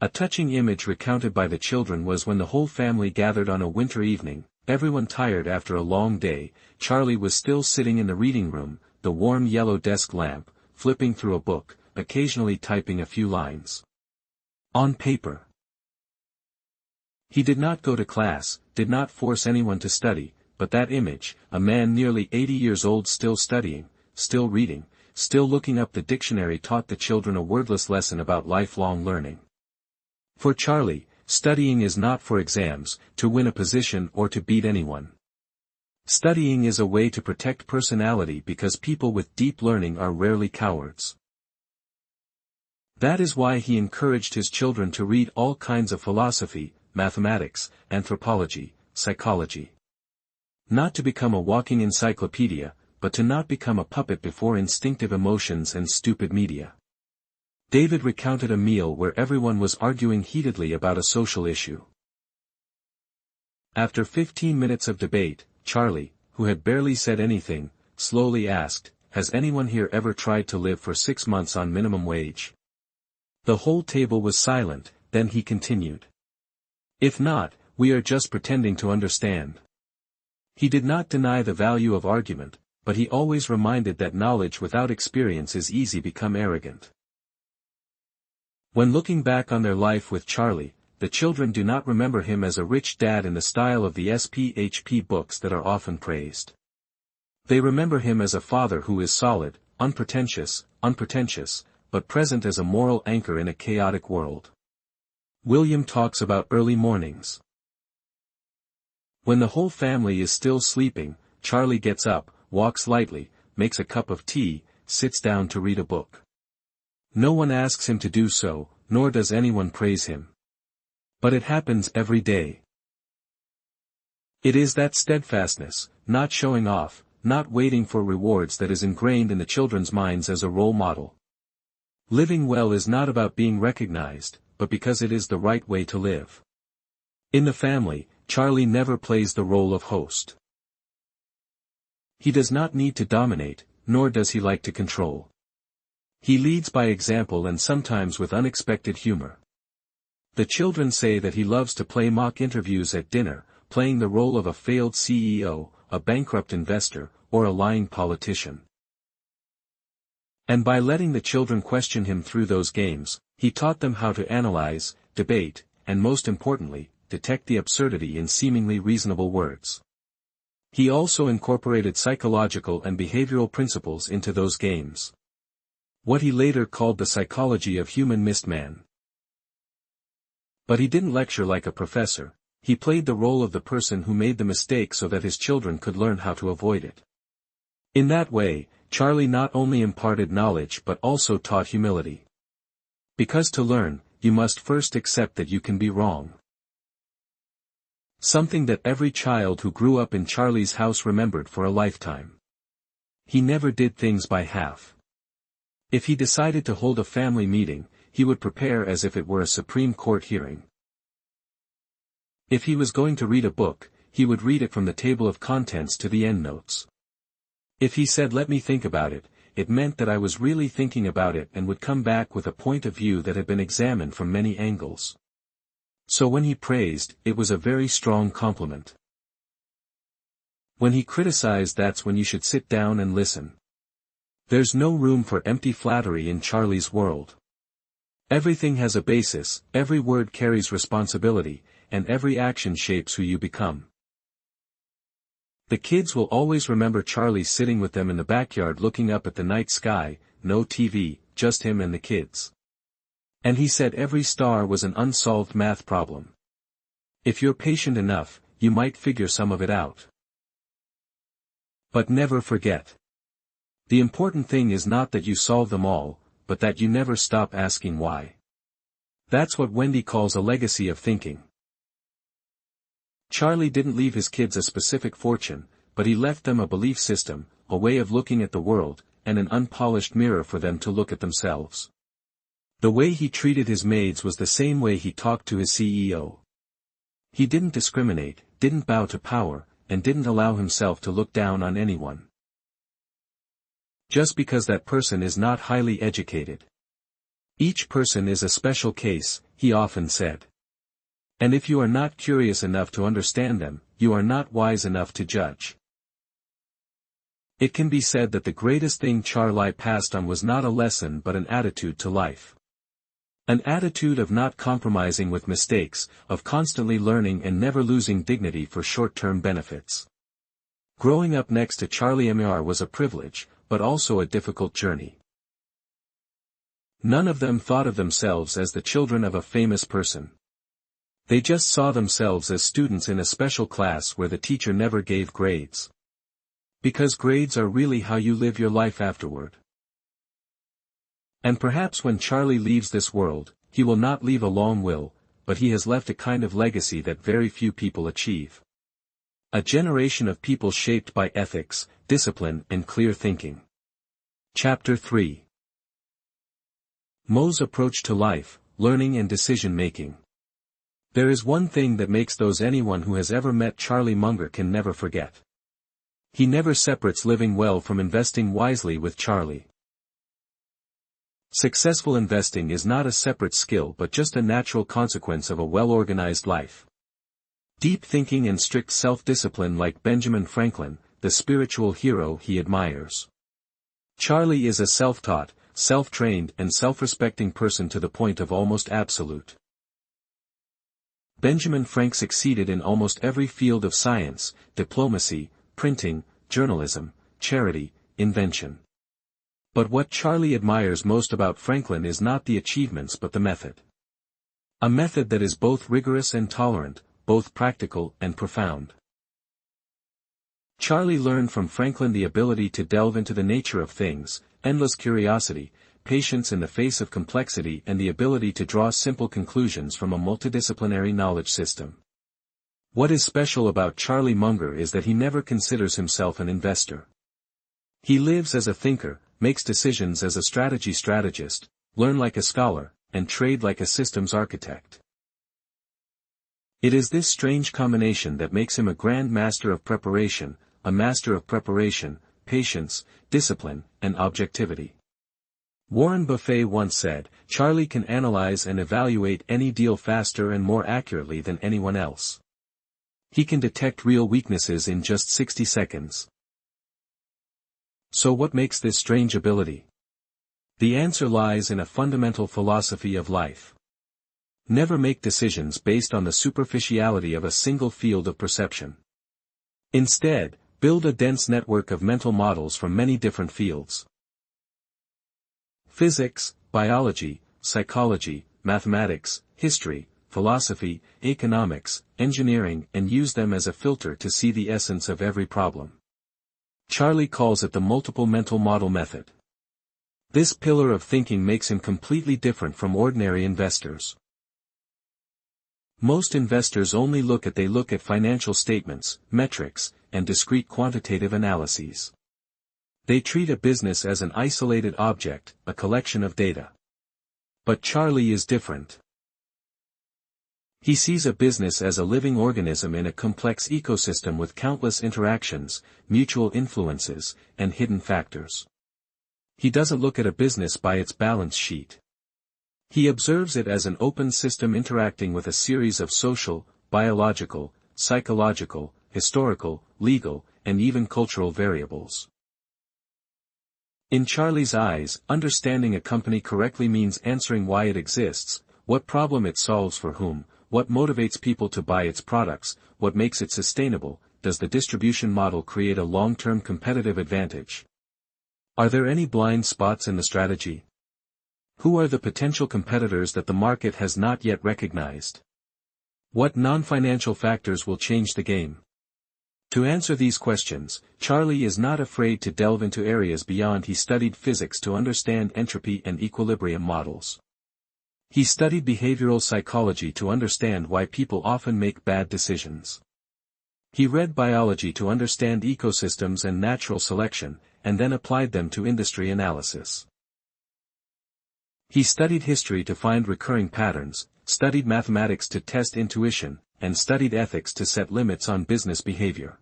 A touching image recounted by the children was when the whole family gathered on a winter evening, everyone tired after a long day. Charlie was still sitting in the reading room, the warm yellow desk lamp, flipping through a book, occasionally typing a few lines on paper. He did not go to class, did not force anyone to study, but that image, a man nearly 80 years old still studying, still reading, still looking up the dictionary, taught the children a wordless lesson about lifelong learning. For Charlie, studying is not for exams, to win a position or to beat anyone. Studying is a way to protect personality because people with deep learning are rarely cowards. That is why he encouraged his children to read all kinds of philosophy, mathematics, anthropology, psychology. Not to become a walking encyclopedia, but to not become a puppet before instinctive emotions and stupid media. David recounted a meal where everyone was arguing heatedly about a social issue. After 15 minutes of debate, Charlie, who had barely said anything, slowly asked, "Has anyone here ever tried to live for 6 months on minimum wage?" The whole table was silent, then he continued. "If not, we are just pretending to understand." He did not deny the value of argument, but he always reminded that knowledge without experience is easy to become arrogant. When looking back on their life with Charlie, the children do not remember him as a rich dad in the style of the SPHP books that are often praised. They remember him as a father who is solid, unpretentious, but present as a moral anchor in a chaotic world. William talks about early mornings. When the whole family is still sleeping, Charlie gets up, walks lightly, makes a cup of tea, sits down to read a book. No one asks him to do so, nor does anyone praise him. But it happens every day. It is that steadfastness, not showing off, not waiting for rewards, that is ingrained in the children's minds as a role model. Living well is not about being recognized, but because it is the right way to live. In the family, Charlie never plays the role of host. He does not need to dominate, nor does he like to control. He leads by example and sometimes with unexpected humor. The children say that he loves to play mock interviews at dinner, playing the role of a failed CEO, a bankrupt investor, or a lying politician. And by letting the children question him through those games, he taught them how to analyze, debate, and most importantly, detect the absurdity in seemingly reasonable words. He also incorporated psychological and behavioral principles into those games. What he later called the psychology of human mistman. But he didn't lecture like a professor, he played the role of the person who made the mistake so that his children could learn how to avoid it. In that way, Charlie not only imparted knowledge but also taught humility. Because to learn, you must first accept that you can be wrong. Something that every child who grew up in Charlie's house remembered for a lifetime. He never did things by half. If he decided to hold a family meeting, he would prepare as if it were a Supreme Court hearing. If he was going to read a book, he would read it from the table of contents to the endnotes. If he said "let me think about it," it meant that I was really thinking about it and would come back with a point of view that had been examined from many angles. So when he praised, it was a very strong compliment. When he criticized, that's when you should sit down and listen. There's no room for empty flattery in Charlie's world. Everything has a basis, every word carries responsibility, and every action shapes who you become. The kids will always remember Charlie sitting with them in the backyard looking up at the night sky, no TV, just him and the kids. And he said every star was an unsolved math problem. If you're patient enough, you might figure some of it out. But never forget. The important thing is not that you solve them all, but that you never stop asking why. That's what Wendy calls a legacy of thinking. Charlie didn't leave his kids a specific fortune, but he left them a belief system, a way of looking at the world, and an unpolished mirror for them to look at themselves. The way he treated his maids was the same way he talked to his CEO. He didn't discriminate, didn't bow to power, and didn't allow himself to look down on anyone. Just because that person is not highly educated. Each person is a special case, he often said. And if you are not curious enough to understand them, you are not wise enough to judge. It can be said that the greatest thing Charlie passed on was not a lesson but an attitude to life. An attitude of not compromising with mistakes, of constantly learning and never losing dignity for short-term benefits. Growing up next to Charlie Munger was a privilege, but also a difficult journey. None of them thought of themselves as the children of a famous person. They just saw themselves as students in a special class where the teacher never gave grades. Because grades are really how you live your life afterward. And perhaps when Charlie leaves this world, he will not leave a long will, but he has left a kind of legacy that very few people achieve. A generation of people shaped by ethics, discipline and clear thinking. Chapter 3. Mo's approach to life, learning and decision-making. There is one thing that makes those anyone who has ever met Charlie Munger can never forget. He never separates living well from investing wisely with Charlie. Successful investing is not a separate skill but just a natural consequence of a well-organized life. Deep thinking and strict self-discipline like Benjamin Franklin, the spiritual hero he admires. Charlie is a self-taught, self-trained and self-respecting person to the point of almost absolute. Benjamin Franklin succeeded in almost every field of science, diplomacy, printing, journalism, charity, invention. But what Charlie admires most about Franklin is not the achievements but the method. A method that is both rigorous and tolerant, both practical and profound. Charlie learned from Franklin the ability to delve into the nature of things, endless curiosity, patience in the face of complexity and the ability to draw simple conclusions from a multidisciplinary knowledge system. What is special about Charlie Munger is that he never considers himself an investor. He lives as a thinker, makes decisions as a strategist, learn like a scholar, and trade like a systems architect. It is this strange combination that makes him a grand master of preparation, a master of preparation, patience, discipline, and objectivity. Warren Buffett once said, "Charlie can analyze and evaluate any deal faster and more accurately than anyone else. He can detect real weaknesses in just 60 seconds. So what makes this strange ability? The answer lies in a fundamental philosophy of life. Never make decisions based on the superficiality of a single field of perception. Instead, build a dense network of mental models from many different fields. Physics, biology, psychology, mathematics, history, philosophy, economics, engineering, and use them as a filter to see the essence of every problem. Charlie calls it the multiple mental model method. This pillar of thinking makes him completely different from ordinary investors. Most investors only look at financial statements, metrics, and discrete quantitative analyses. They treat a business as an isolated object, a collection of data. But Charlie is different. He sees a business as a living organism in a complex ecosystem with countless interactions, mutual influences, and hidden factors. He doesn't look at a business by its balance sheet. He observes it as an open system interacting with a series of social, biological, psychological, historical, legal, and even cultural variables. In Charlie's eyes, understanding a company correctly means answering why it exists, what problem it solves for whom, what motivates people to buy its products, what makes it sustainable, does the distribution model create a long-term competitive advantage? Are there any blind spots in the strategy? Who are the potential competitors that the market has not yet recognized? What non-financial factors will change the game? To answer these questions, Charlie is not afraid to delve into areas beyond. He studied physics to understand entropy and equilibrium models. He studied behavioral psychology to understand why people often make bad decisions. He read biology to understand ecosystems and natural selection, and then applied them to industry analysis. He studied history to find recurring patterns, studied mathematics to test intuition, and studied ethics to set limits on business behavior.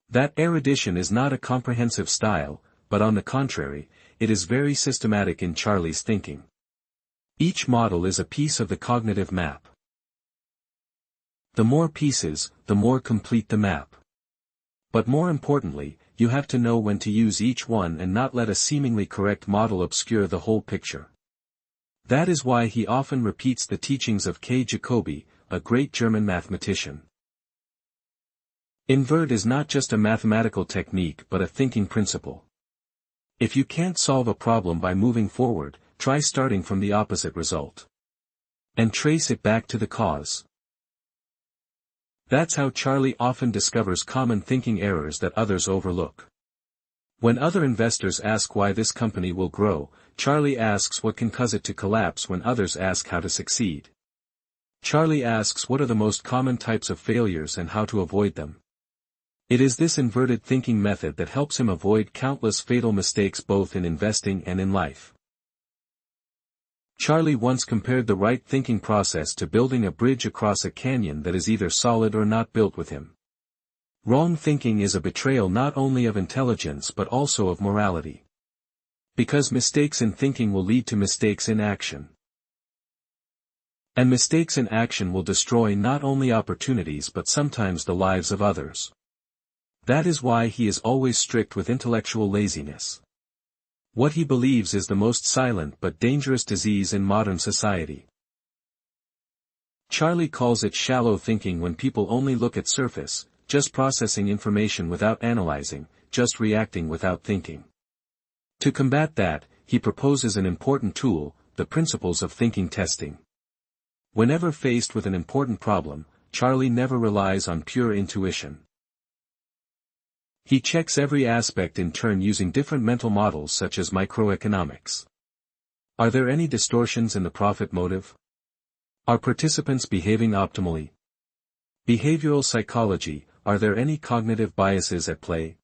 That erudition is not a comprehensive style, but on the contrary, it is very systematic in Charlie's thinking. Each model is a piece of the cognitive map. The more pieces, the more complete the map. But more importantly, you have to know when to use each one and not let a seemingly correct model obscure the whole picture. That is why he often repeats the teachings of K. Jacobi, a great German mathematician. Invert is not just a mathematical technique but a thinking principle. If you can't solve a problem by moving forward, try starting from the opposite result. And trace it back to the cause. That's how Charlie often discovers common thinking errors that others overlook. When other investors ask why this company will grow, Charlie asks what can cause it to collapse when others ask how to succeed. Charlie asks what are the most common types of failures and how to avoid them. It is this inverted thinking method that helps him avoid countless fatal mistakes both in investing and in life. Charlie once compared the right thinking process to building a bridge across a canyon that is either solid or not built with him. Wrong thinking is a betrayal not only of intelligence but also of morality. Because mistakes in thinking will lead to mistakes in action. And mistakes in action will destroy not only opportunities but sometimes the lives of others. That is why he is always strict with intellectual laziness. What he believes is the most silent but dangerous disease in modern society. Charlie calls it shallow thinking when people only look at surface, just processing information without analyzing, just reacting without thinking. To combat that, he proposes an important tool, the principles of thinking testing. Whenever faced with an important problem, Charlie never relies on pure intuition. He checks every aspect in turn using different mental models such as microeconomics. Are there any distortions in the profit motive? Are participants behaving optimally? Behavioral psychology, are there any cognitive biases at play?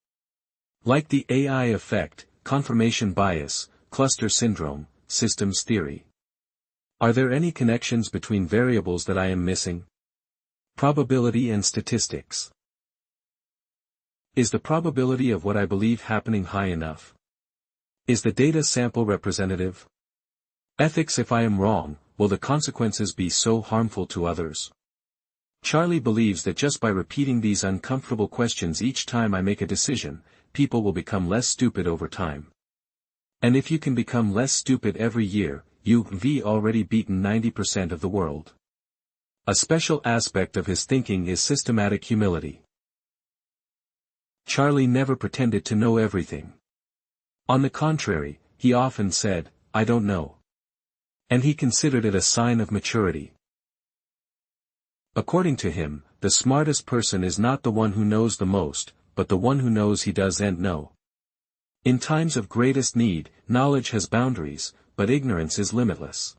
Like the AI effect, confirmation bias, cluster syndrome, systems theory. Are there any connections between variables that I am missing? Probability and statistics. Is the probability of what I believe happening high enough? Is the data sample representative? Ethics. If I am wrong, will the consequences be so harmful to others? Charlie believes that just by repeating these uncomfortable questions each time I make a decision, people will become less stupid over time. And if you can become less stupid every year, you've already beaten 90% of the world. A special aspect of his thinking is systematic humility. Charlie never pretended to know everything. On the contrary, he often said, "I don't know." And he considered it a sign of maturity. According to him, the smartest person is not the one who knows the most, but but the one who knows he doesn't know. In times of greatest need, knowledge has boundaries, but ignorance is limitless.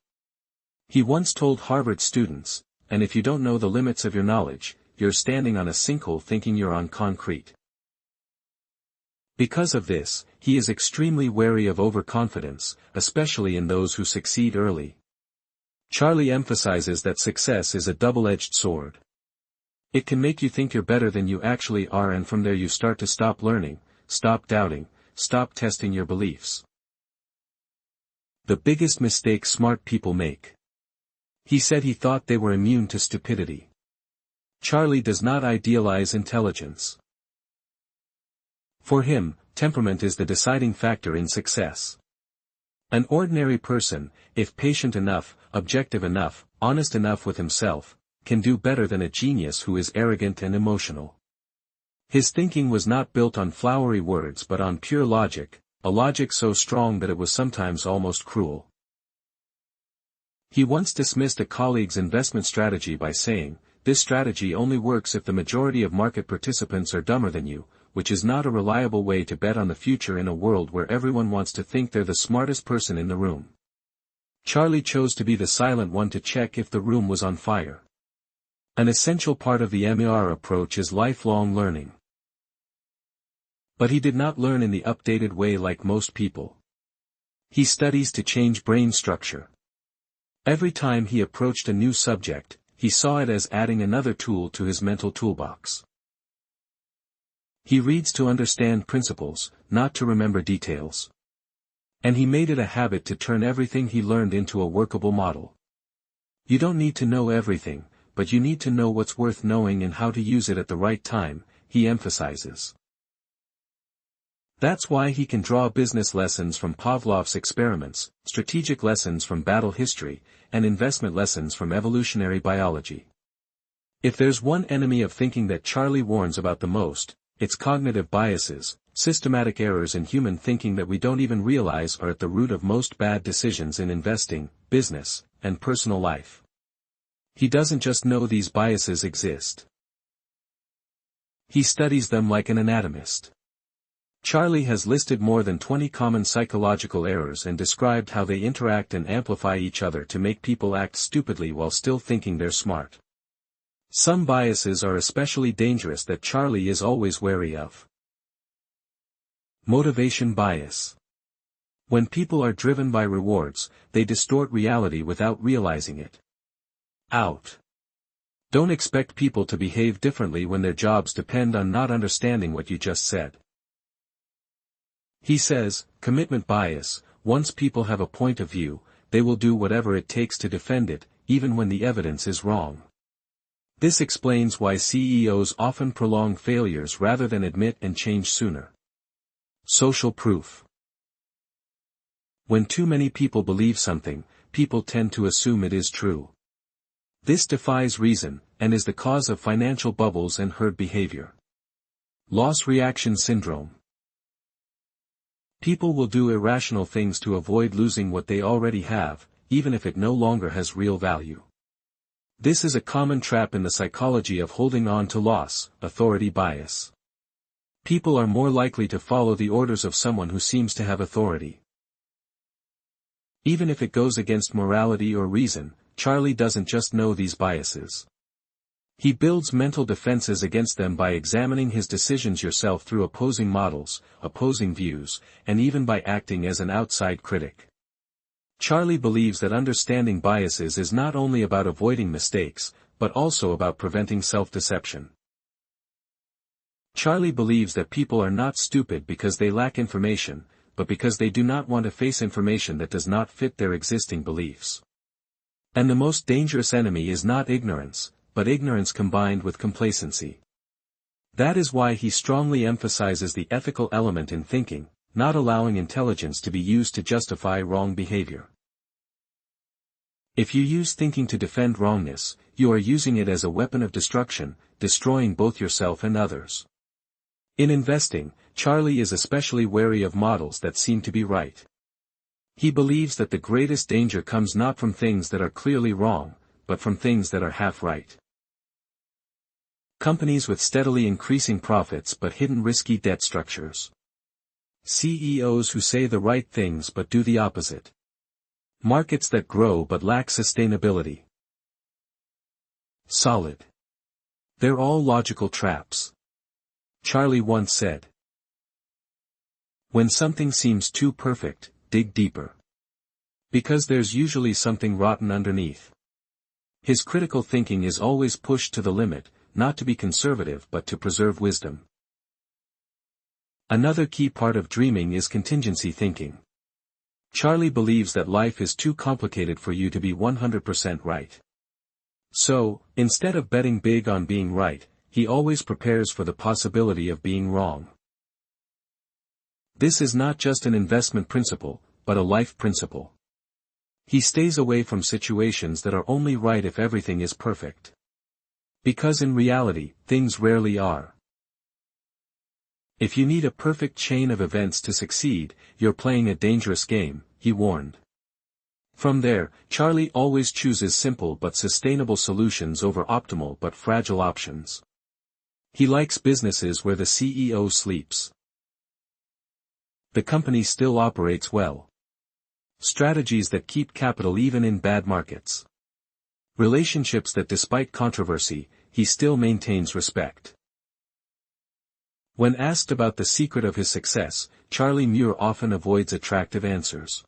He once told Harvard students, and if you don't know the limits of your knowledge, you're standing on a sinkhole thinking you're on concrete. Because of this, he is extremely wary of overconfidence, especially in those who succeed early. Charlie emphasizes that success is a double-edged sword. It can make you think you're better than you actually are, and from there you start to stop learning, stop doubting, stop testing your beliefs. The biggest mistake smart people make. He said he thought they were immune to stupidity. Charlie does not idealize intelligence. For him, temperament is the deciding factor in success. An ordinary person, if patient enough, objective enough, honest enough with himself, can do better than a genius who is arrogant and emotional. His thinking was not built on flowery words but on pure logic, a logic so strong that it was sometimes almost cruel. He once dismissed a colleague's investment strategy by saying, "This strategy only works if the majority of market participants are dumber than you," which is not a reliable way to bet on the future in a world where everyone wants to think they're the smartest person in the room. Charlie chose to be the silent one to check if the room was on fire. An essential part of the MER approach is lifelong learning. But he did not learn in the updated way like most people. He studies to change brain structure. Every time he approached a new subject, he saw it as adding another tool to his mental toolbox. He reads to understand principles, not to remember details. And he made it a habit to turn everything he learned into a workable model. You don't need to know everything, but you need to know what's worth knowing and how to use it at the right time, he emphasizes. That's why he can draw business lessons from Pavlov's experiments, strategic lessons from battle history, and investment lessons from evolutionary biology. If there's one enemy of thinking that Charlie warns about the most, it's cognitive biases, systematic errors in human thinking that we don't even realize are at the root of most bad decisions in investing, business, and personal life. He doesn't just know these biases exist. He studies them like an anatomist. Charlie has listed more than 20 common psychological errors and described how they interact and amplify each other to make people act stupidly while still thinking they're smart. Some biases are especially dangerous that Charlie is always wary of. Motivation bias. When people are driven by rewards, they distort reality without realizing it. Out. Don't expect people to behave differently when their jobs depend on not understanding what you just said. He says, commitment bias, once people have a point of view, they will do whatever it takes to defend it, even when the evidence is wrong. This explains why CEOs often prolong failures rather than admit and change sooner. Social proof. When too many people believe something, people tend to assume it is true. This defies reason, and is the cause of financial bubbles and herd behavior. Loss reaction syndrome. People will do irrational things to avoid losing what they already have, even if it no longer has real value. This is a common trap in the psychology of holding on to loss, authority bias. People are more likely to follow the orders of someone who seems to have authority. Even if it goes against morality or reason, Charlie doesn't just know these biases. He builds mental defenses against them by examining his decisions yourself through opposing models, opposing views, and even by acting as an outside critic. Charlie believes that understanding biases is not only about avoiding mistakes, but also about preventing self-deception. Charlie believes that people are not stupid because they lack information, but because they do not want to face information that does not fit their existing beliefs. And the most dangerous enemy is not ignorance, but ignorance combined with complacency. That is why he strongly emphasizes the ethical element in thinking, not allowing intelligence to be used to justify wrong behavior. If you use thinking to defend wrongness, you are using it as a weapon of destruction, destroying both yourself and others. In investing, Charlie is especially wary of models that seem to be right. He believes that the greatest danger comes not from things that are clearly wrong, but from things that are half right. Companies with steadily increasing profits but hidden risky debt structures. CEOs who say the right things but do the opposite. Markets that grow but lack sustainability. Solid. They're all logical traps. Charlie once said. When something seems too perfect, dig deeper. Because there's usually something rotten underneath. His critical thinking is always pushed to the limit, not to be conservative but to preserve wisdom. Another key part of dreaming is contingency thinking. Charlie believes that life is too complicated for you to be 100% right. So, instead of betting big on being right, he always prepares for the possibility of being wrong. This is not just an investment principle, but a life principle. He stays away from situations that are only right if everything is perfect. Because in reality, things rarely are. If you need a perfect chain of events to succeed, you're playing a dangerous game, he warned. From there, Charlie always chooses simple but sustainable solutions over optimal but fragile options. He likes businesses where the CEO sleeps. The company still operates well. Strategies that keep capital even in bad markets. Relationships that despite controversy, he still maintains respect. When asked about the secret of his success, Charlie Munger often avoids attractive answers.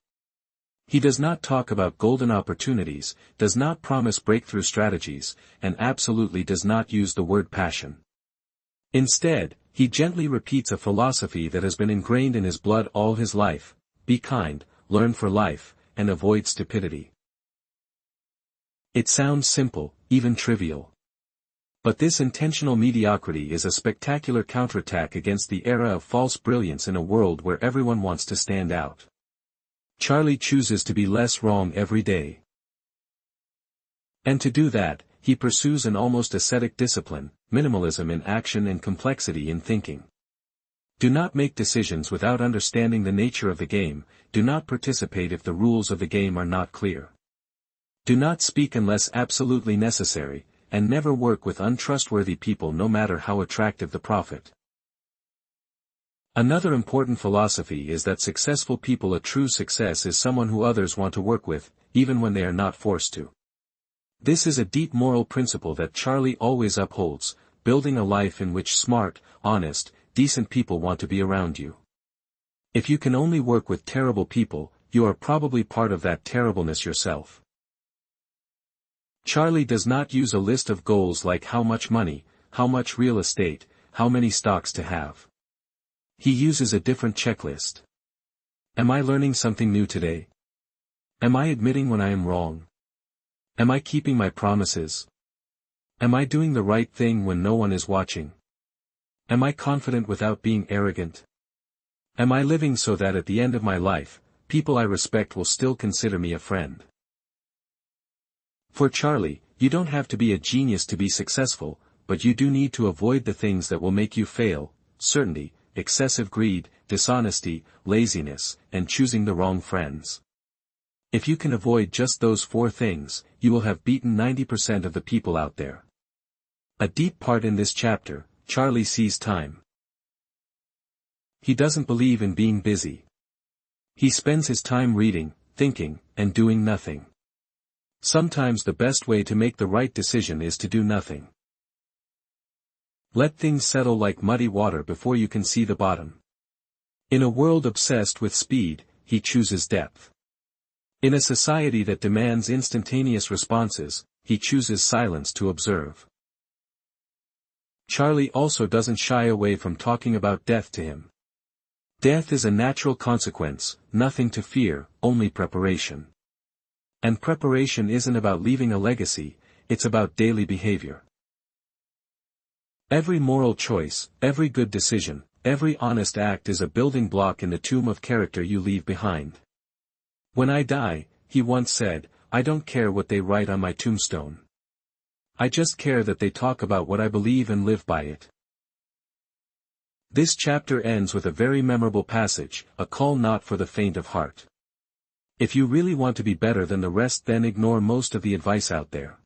He does not talk about golden opportunities, does not promise breakthrough strategies, and absolutely does not use the word passion. Instead, he gently repeats a philosophy that has been ingrained in his blood all his life: be kind, learn for life, and avoid stupidity. It sounds simple, even trivial. But this intentional mediocrity is a spectacular counterattack against the era of false brilliance in a world where everyone wants to stand out. Charlie chooses to be less wrong every day. And to do that, he pursues an almost ascetic discipline, minimalism in action and complexity in thinking. Do not make decisions without understanding the nature of the game, do not participate if the rules of the game are not clear. Do not speak unless absolutely necessary, and never work with untrustworthy people no matter how attractive the profit. Another important philosophy is that successful people, a true success is someone who others want to work with, even when they are not forced to. This is a deep moral principle that Charlie always upholds, building a life in which smart, honest, decent people want to be around you. If you can only work with terrible people, you are probably part of that terribleness yourself. Charlie does not use a list of goals like how much money, how much real estate, how many stocks to have. He uses a different checklist. Am I learning something new today? Am I admitting when I am wrong? Am I keeping my promises? Am I doing the right thing when no one is watching? Am I confident without being arrogant? Am I living so that at the end of my life, people I respect will still consider me a friend? For Charlie, you don't have to be a genius to be successful, but you do need to avoid the things that will make you fail: certainty, excessive greed, dishonesty, laziness, and choosing the wrong friends. If you can avoid just those 4 things, you will have beaten 90% of the people out there. A deep part in this chapter, Charlie sees time. He doesn't believe in being busy. He spends his time reading, thinking, and doing nothing. Sometimes the best way to make the right decision is to do nothing. Let things settle like muddy water before you can see the bottom. In a world obsessed with speed, he chooses depth. In a society that demands instantaneous responses, he chooses silence to observe. Charlie also doesn't shy away from talking about death to him. Death is a natural consequence, nothing to fear, only preparation. And preparation isn't about leaving a legacy, it's about daily behavior. Every moral choice, every good decision, every honest act is a building block in the tomb of character you leave behind. When I die, he once said, I don't care what they write on my tombstone. I just care that they talk about what I believe and live by it. This chapter ends with a very memorable passage, a call not for the faint of heart. If you really want to be better than the rest, then ignore most of the advice out there.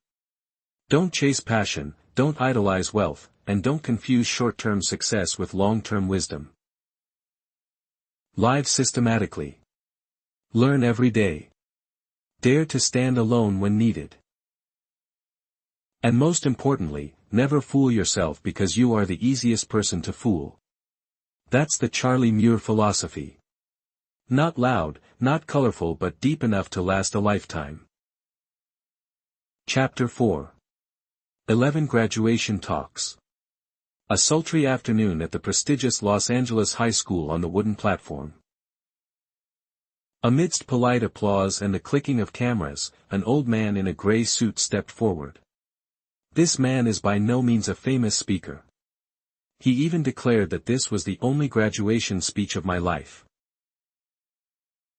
Don't chase passion, don't idolize wealth, and don't confuse short-term success with long-term wisdom. Live systematically. Learn every day. Dare to stand alone when needed. And most importantly, never fool yourself because you are the easiest person to fool. That's the Charlie Munger philosophy. Not loud, not colorful, but deep enough to last a lifetime. Chapter 4. 11 Graduation Talks. A sultry afternoon at the prestigious Los Angeles High School on the wooden platform. Amidst polite applause and the clicking of cameras, an old man in a gray suit stepped forward. This man is by no means a famous speaker. He even declared that this was the only graduation speech of my life.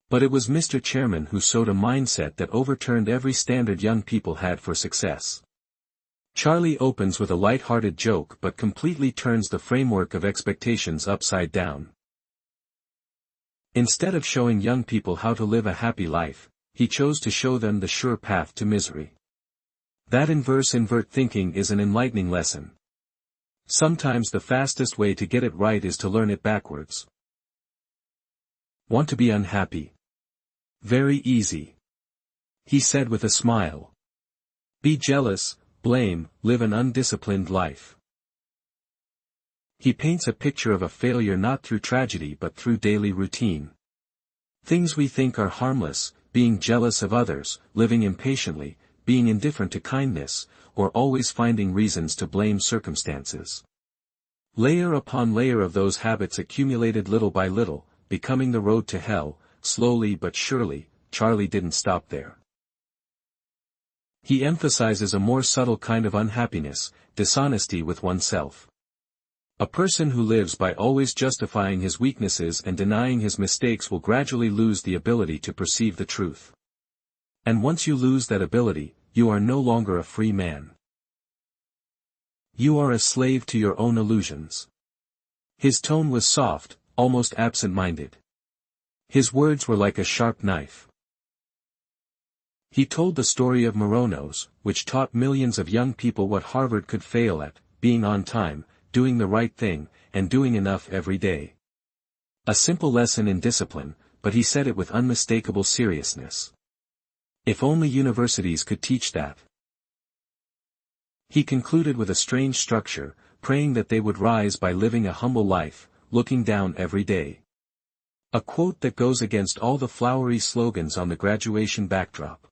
But it was Mr. Chairman who sowed a mindset that overturned every standard young people had for success. Charlie opens with a light-hearted joke but completely turns the framework of expectations upside down. Instead of showing young people how to live a happy life, he chose to show them the sure path to misery. That invert thinking is an enlightening lesson. Sometimes the fastest way to get it right is to learn it backwards. Want to be unhappy? Very easy. He said with a smile. Be jealous, blame, live an undisciplined life. He paints a picture of a failure not through tragedy but through daily routine. Things we think are harmless, being jealous of others, living impatiently, being indifferent to kindness, or always finding reasons to blame circumstances. Layer upon layer of those habits accumulated little by little, becoming the road to hell. Slowly but surely, Charlie didn't stop there. He emphasizes a more subtle kind of unhappiness, dishonesty with oneself. A person who lives by always justifying his weaknesses and denying his mistakes will gradually lose the ability to perceive the truth. And once you lose that ability, you are no longer a free man. You are a slave to your own illusions. His tone was soft, almost absent-minded. His words were like a sharp knife. He told the story of Moronos, which taught millions of young people what Harvard could fail at, being on time, doing the right thing, and doing enough every day. A simple lesson in discipline, but he said it with unmistakable seriousness. If only universities could teach that. He concluded with a strange structure, praying that they would rise by living a humble life, looking down every day. A quote that goes against all the flowery slogans on the graduation backdrop.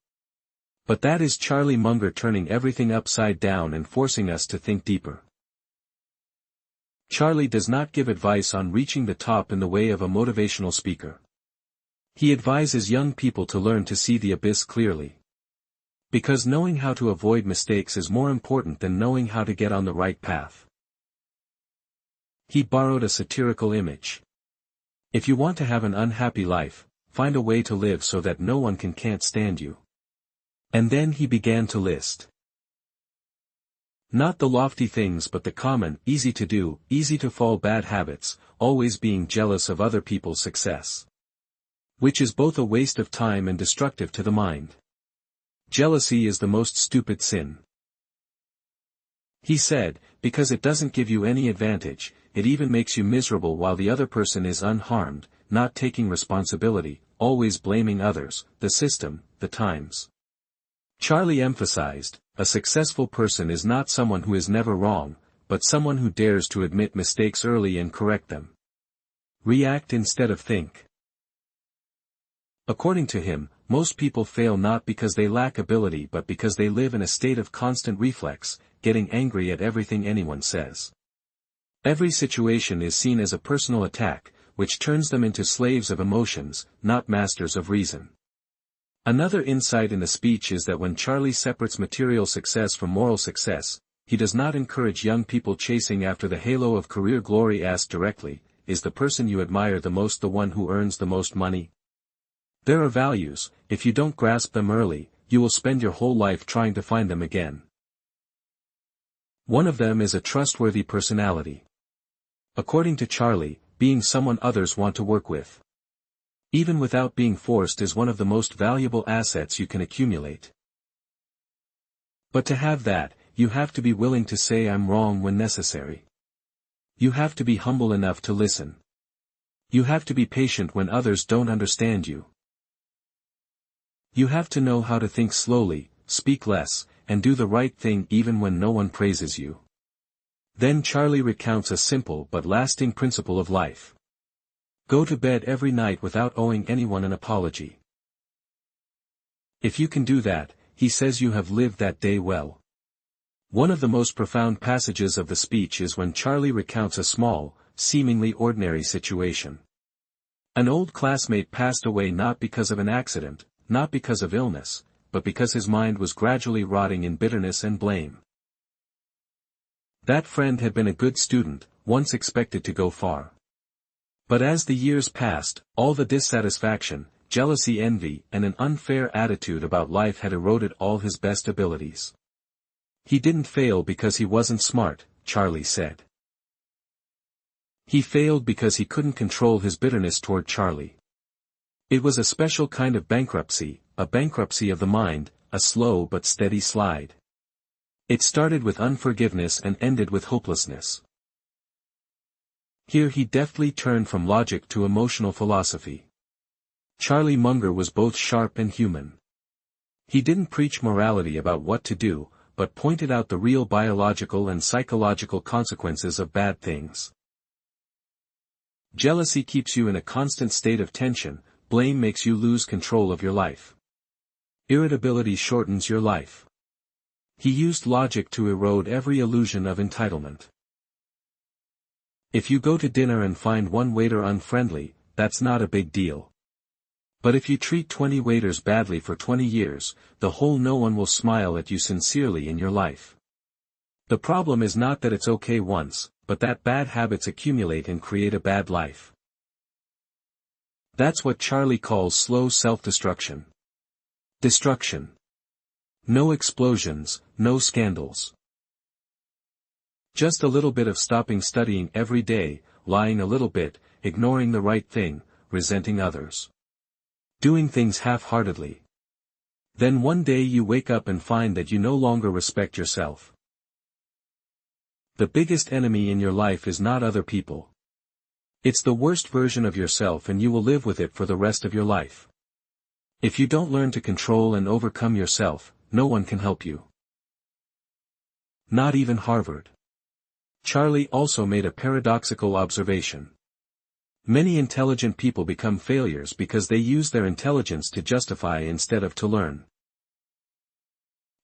But that is Charlie Munger turning everything upside down and forcing us to think deeper. Charlie does not give advice on reaching the top in the way of a motivational speaker. He advises young people to learn to see the abyss clearly. Because knowing how to avoid mistakes is more important than knowing how to get on the right path. He borrowed a satirical image. If you want to have an unhappy life, find a way to live so that no one can't stand you. And then he began to list. Not the lofty things but the common, easy to do, easy to fall bad habits, always being jealous of other people's success. Which is both a waste of time and destructive to the mind. Jealousy is the most stupid sin. He said, because it doesn't give you any advantage, it even makes you miserable while the other person is unharmed, not taking responsibility, always blaming others, the system, the times. Charlie emphasized, a successful person is not someone who is never wrong, but someone who dares to admit mistakes early and correct them. React instead of think. According to him, most people fail not because they lack ability but because they live in a state of constant reflex, getting angry at everything anyone says. Every situation is seen as a personal attack, which turns them into slaves of emotions, not masters of reason. Another insight in the speech is that when Charlie separates material success from moral success, he does not encourage young people chasing after the halo of career glory. Asked directly, is the person you admire the most the one who earns the most money? There are values, if you don't grasp them early, you will spend your whole life trying to find them again. One of them is a trustworthy personality. According to Charlie, being someone others want to work with, even without being forced, is one of the most valuable assets you can accumulate. But to have that, you have to be willing to say I'm wrong when necessary. You have to be humble enough to listen. You have to be patient when others don't understand you. You have to know how to think slowly, speak less, and do the right thing even when no one praises you. Then Charlie recounts a simple but lasting principle of life. Go to bed every night without owing anyone an apology. If you can do that, he says you have lived that day well. One of the most profound passages of the speech is when Charlie recounts a small, seemingly ordinary situation. An old classmate passed away not because of an accident, not because of illness, but because his mind was gradually rotting in bitterness and blame. That friend had been a good student, once expected to go far. But as the years passed, all the dissatisfaction, jealousy, envy, and an unfair attitude about life had eroded all his best abilities. He didn't fail because he wasn't smart, Charlie said. He failed because he couldn't control his bitterness toward Charlie. It was a special kind of bankruptcy, a bankruptcy of the mind, a slow but steady slide. It started with unforgiveness and ended with hopelessness. Here he deftly turned from logic to emotional philosophy. Charlie Munger was both sharp and human. He didn't preach morality about what to do, but pointed out the real biological and psychological consequences of bad things. Jealousy keeps you in a constant state of tension, blame makes you lose control of your life. Irritability shortens your life. He used logic to erode every illusion of entitlement. If you go to dinner and find one waiter unfriendly, that's not a big deal. But if you treat 20 waiters badly for 20 years, the whole no one will smile at you sincerely in your life. The problem is not that it's okay once, but that bad habits accumulate and create a bad life. That's what Charlie calls slow self-destruction. Destruction. No explosions, no scandals. Just a little bit of stopping studying every day, lying a little bit, ignoring the right thing, resenting others. Doing things half-heartedly. Then one day you wake up and find that you no longer respect yourself. The biggest enemy in your life is not other people. It's the worst version of yourself, and you will live with it for the rest of your life. If you don't learn to control and overcome yourself, no one can help you. Not even Harvard. Charlie also made a paradoxical observation. Many intelligent people become failures because they use their intelligence to justify instead of to learn.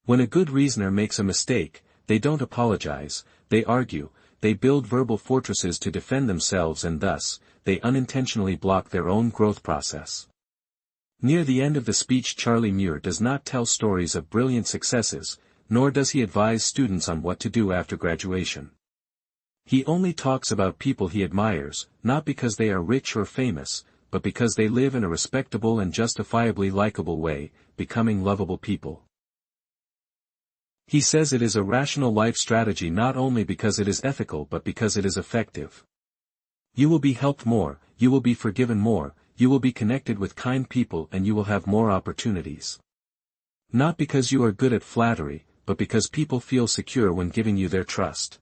When a good reasoner makes a mistake, they don't apologize, they argue, they build verbal fortresses to defend themselves, and thus, they unintentionally block their own growth process. Near the end of the speech, Charlie Munger does not tell stories of brilliant successes, nor does he advise students on what to do after graduation. He only talks about people he admires, not because they are rich or famous, but because they live in a respectable and justifiably likable way, becoming lovable people. He says it is a rational life strategy not only because it is ethical but because it is effective. You will be helped more, you will be forgiven more, you will be connected with kind people, and you will have more opportunities. Not because you are good at flattery, but because people feel secure when giving you their trust.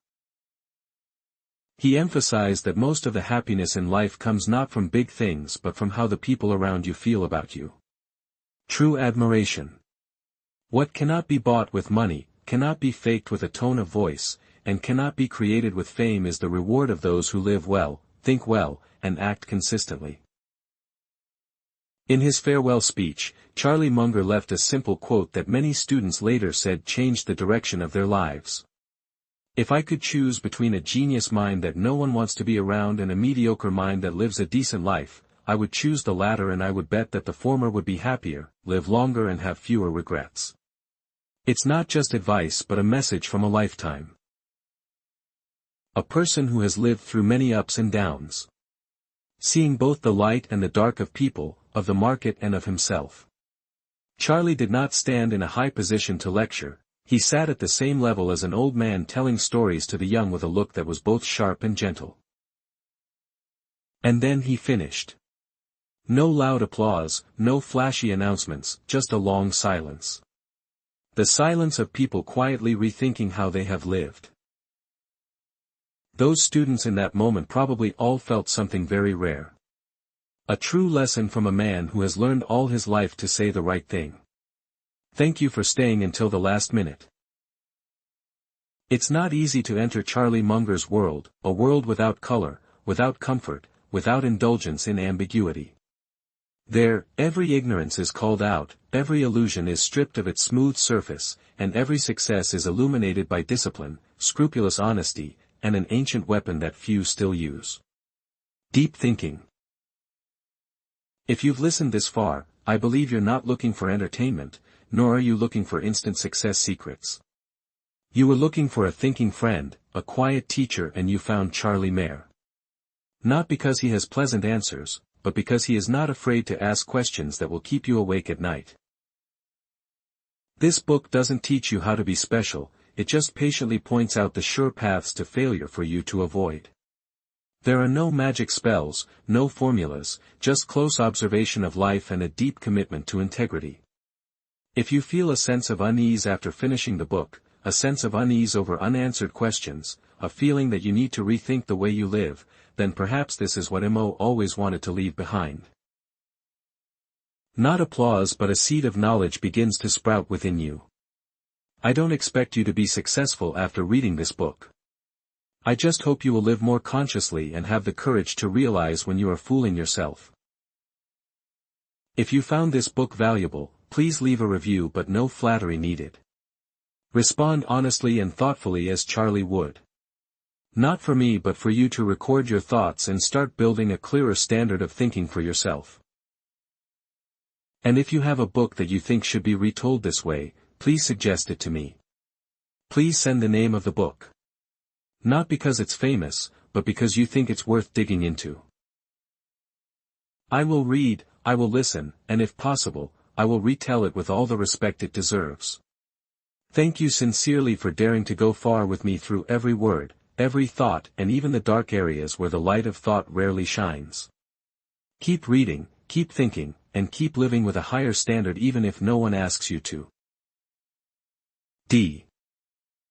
He emphasized that most of the happiness in life comes not from big things but from how the people around you feel about you. True admiration. What cannot be bought with money, cannot be faked with a tone of voice, and cannot be created with fame is the reward of those who live well, think well, and act consistently. In his farewell speech, Charlie Munger left a simple quote that many students later said changed the direction of their lives. If I could choose between a genius mind that no one wants to be around and a mediocre mind that lives a decent life, I would choose the latter, and I would bet that the former would be happier, live longer, and have fewer regrets. It's not just advice but a message from a lifetime. A person who has lived through many ups and downs. Seeing both the light and the dark of people, of the market and of himself. Charlie did not stand in a high position to lecture. He sat at the same level as an old man telling stories to the young with a look that was both sharp and gentle. And then he finished. No loud applause, no flashy announcements, just a long silence. The silence of people quietly rethinking how they have lived. Those students in that moment probably all felt something very rare. A true lesson from a man who has learned all his life to say the right thing. Thank you for staying until the last minute. It's not easy to enter Charlie Munger's world, a world without color, without comfort, without indulgence in ambiguity. There, every ignorance is called out, every illusion is stripped of its smooth surface, and every success is illuminated by discipline, scrupulous honesty, and an ancient weapon that few still use. Deep thinking. If you've listened this far, I believe you're not looking for entertainment, nor are you looking for instant success secrets. You were looking for a thinking friend, a quiet teacher, and you found Charlie Munger. Not because he has pleasant answers, but because he is not afraid to ask questions that will keep you awake at night. This book doesn't teach you how to be special, it just patiently points out the sure paths to failure for you to avoid. There are no magic spells, no formulas, just close observation of life and a deep commitment to integrity. If you feel a sense of unease after finishing the book, a sense of unease over unanswered questions, a feeling that you need to rethink the way you live, then perhaps this is what Mo always wanted to leave behind. Not applause but a seed of knowledge begins to sprout within you. I don't expect you to be successful after reading this book. I just hope you will live more consciously and have the courage to realize when you are fooling yourself. If you found this book valuable, please leave a review, but no flattery needed. Respond honestly and thoughtfully as Charlie would. Not for me but for you to record your thoughts and start building a clearer standard of thinking for yourself. And if you have a book that you think should be retold this way, please suggest it to me. Please send the name of the book. Not because it's famous, but because you think it's worth digging into. I will read, I will listen, and if possible, I will retell it with all the respect it deserves. Thank you sincerely for daring to go far with me through every word, every thought, and even the dark areas where the light of thought rarely shines. Keep reading, keep thinking, and keep living with a higher standard even if no one asks you to. D.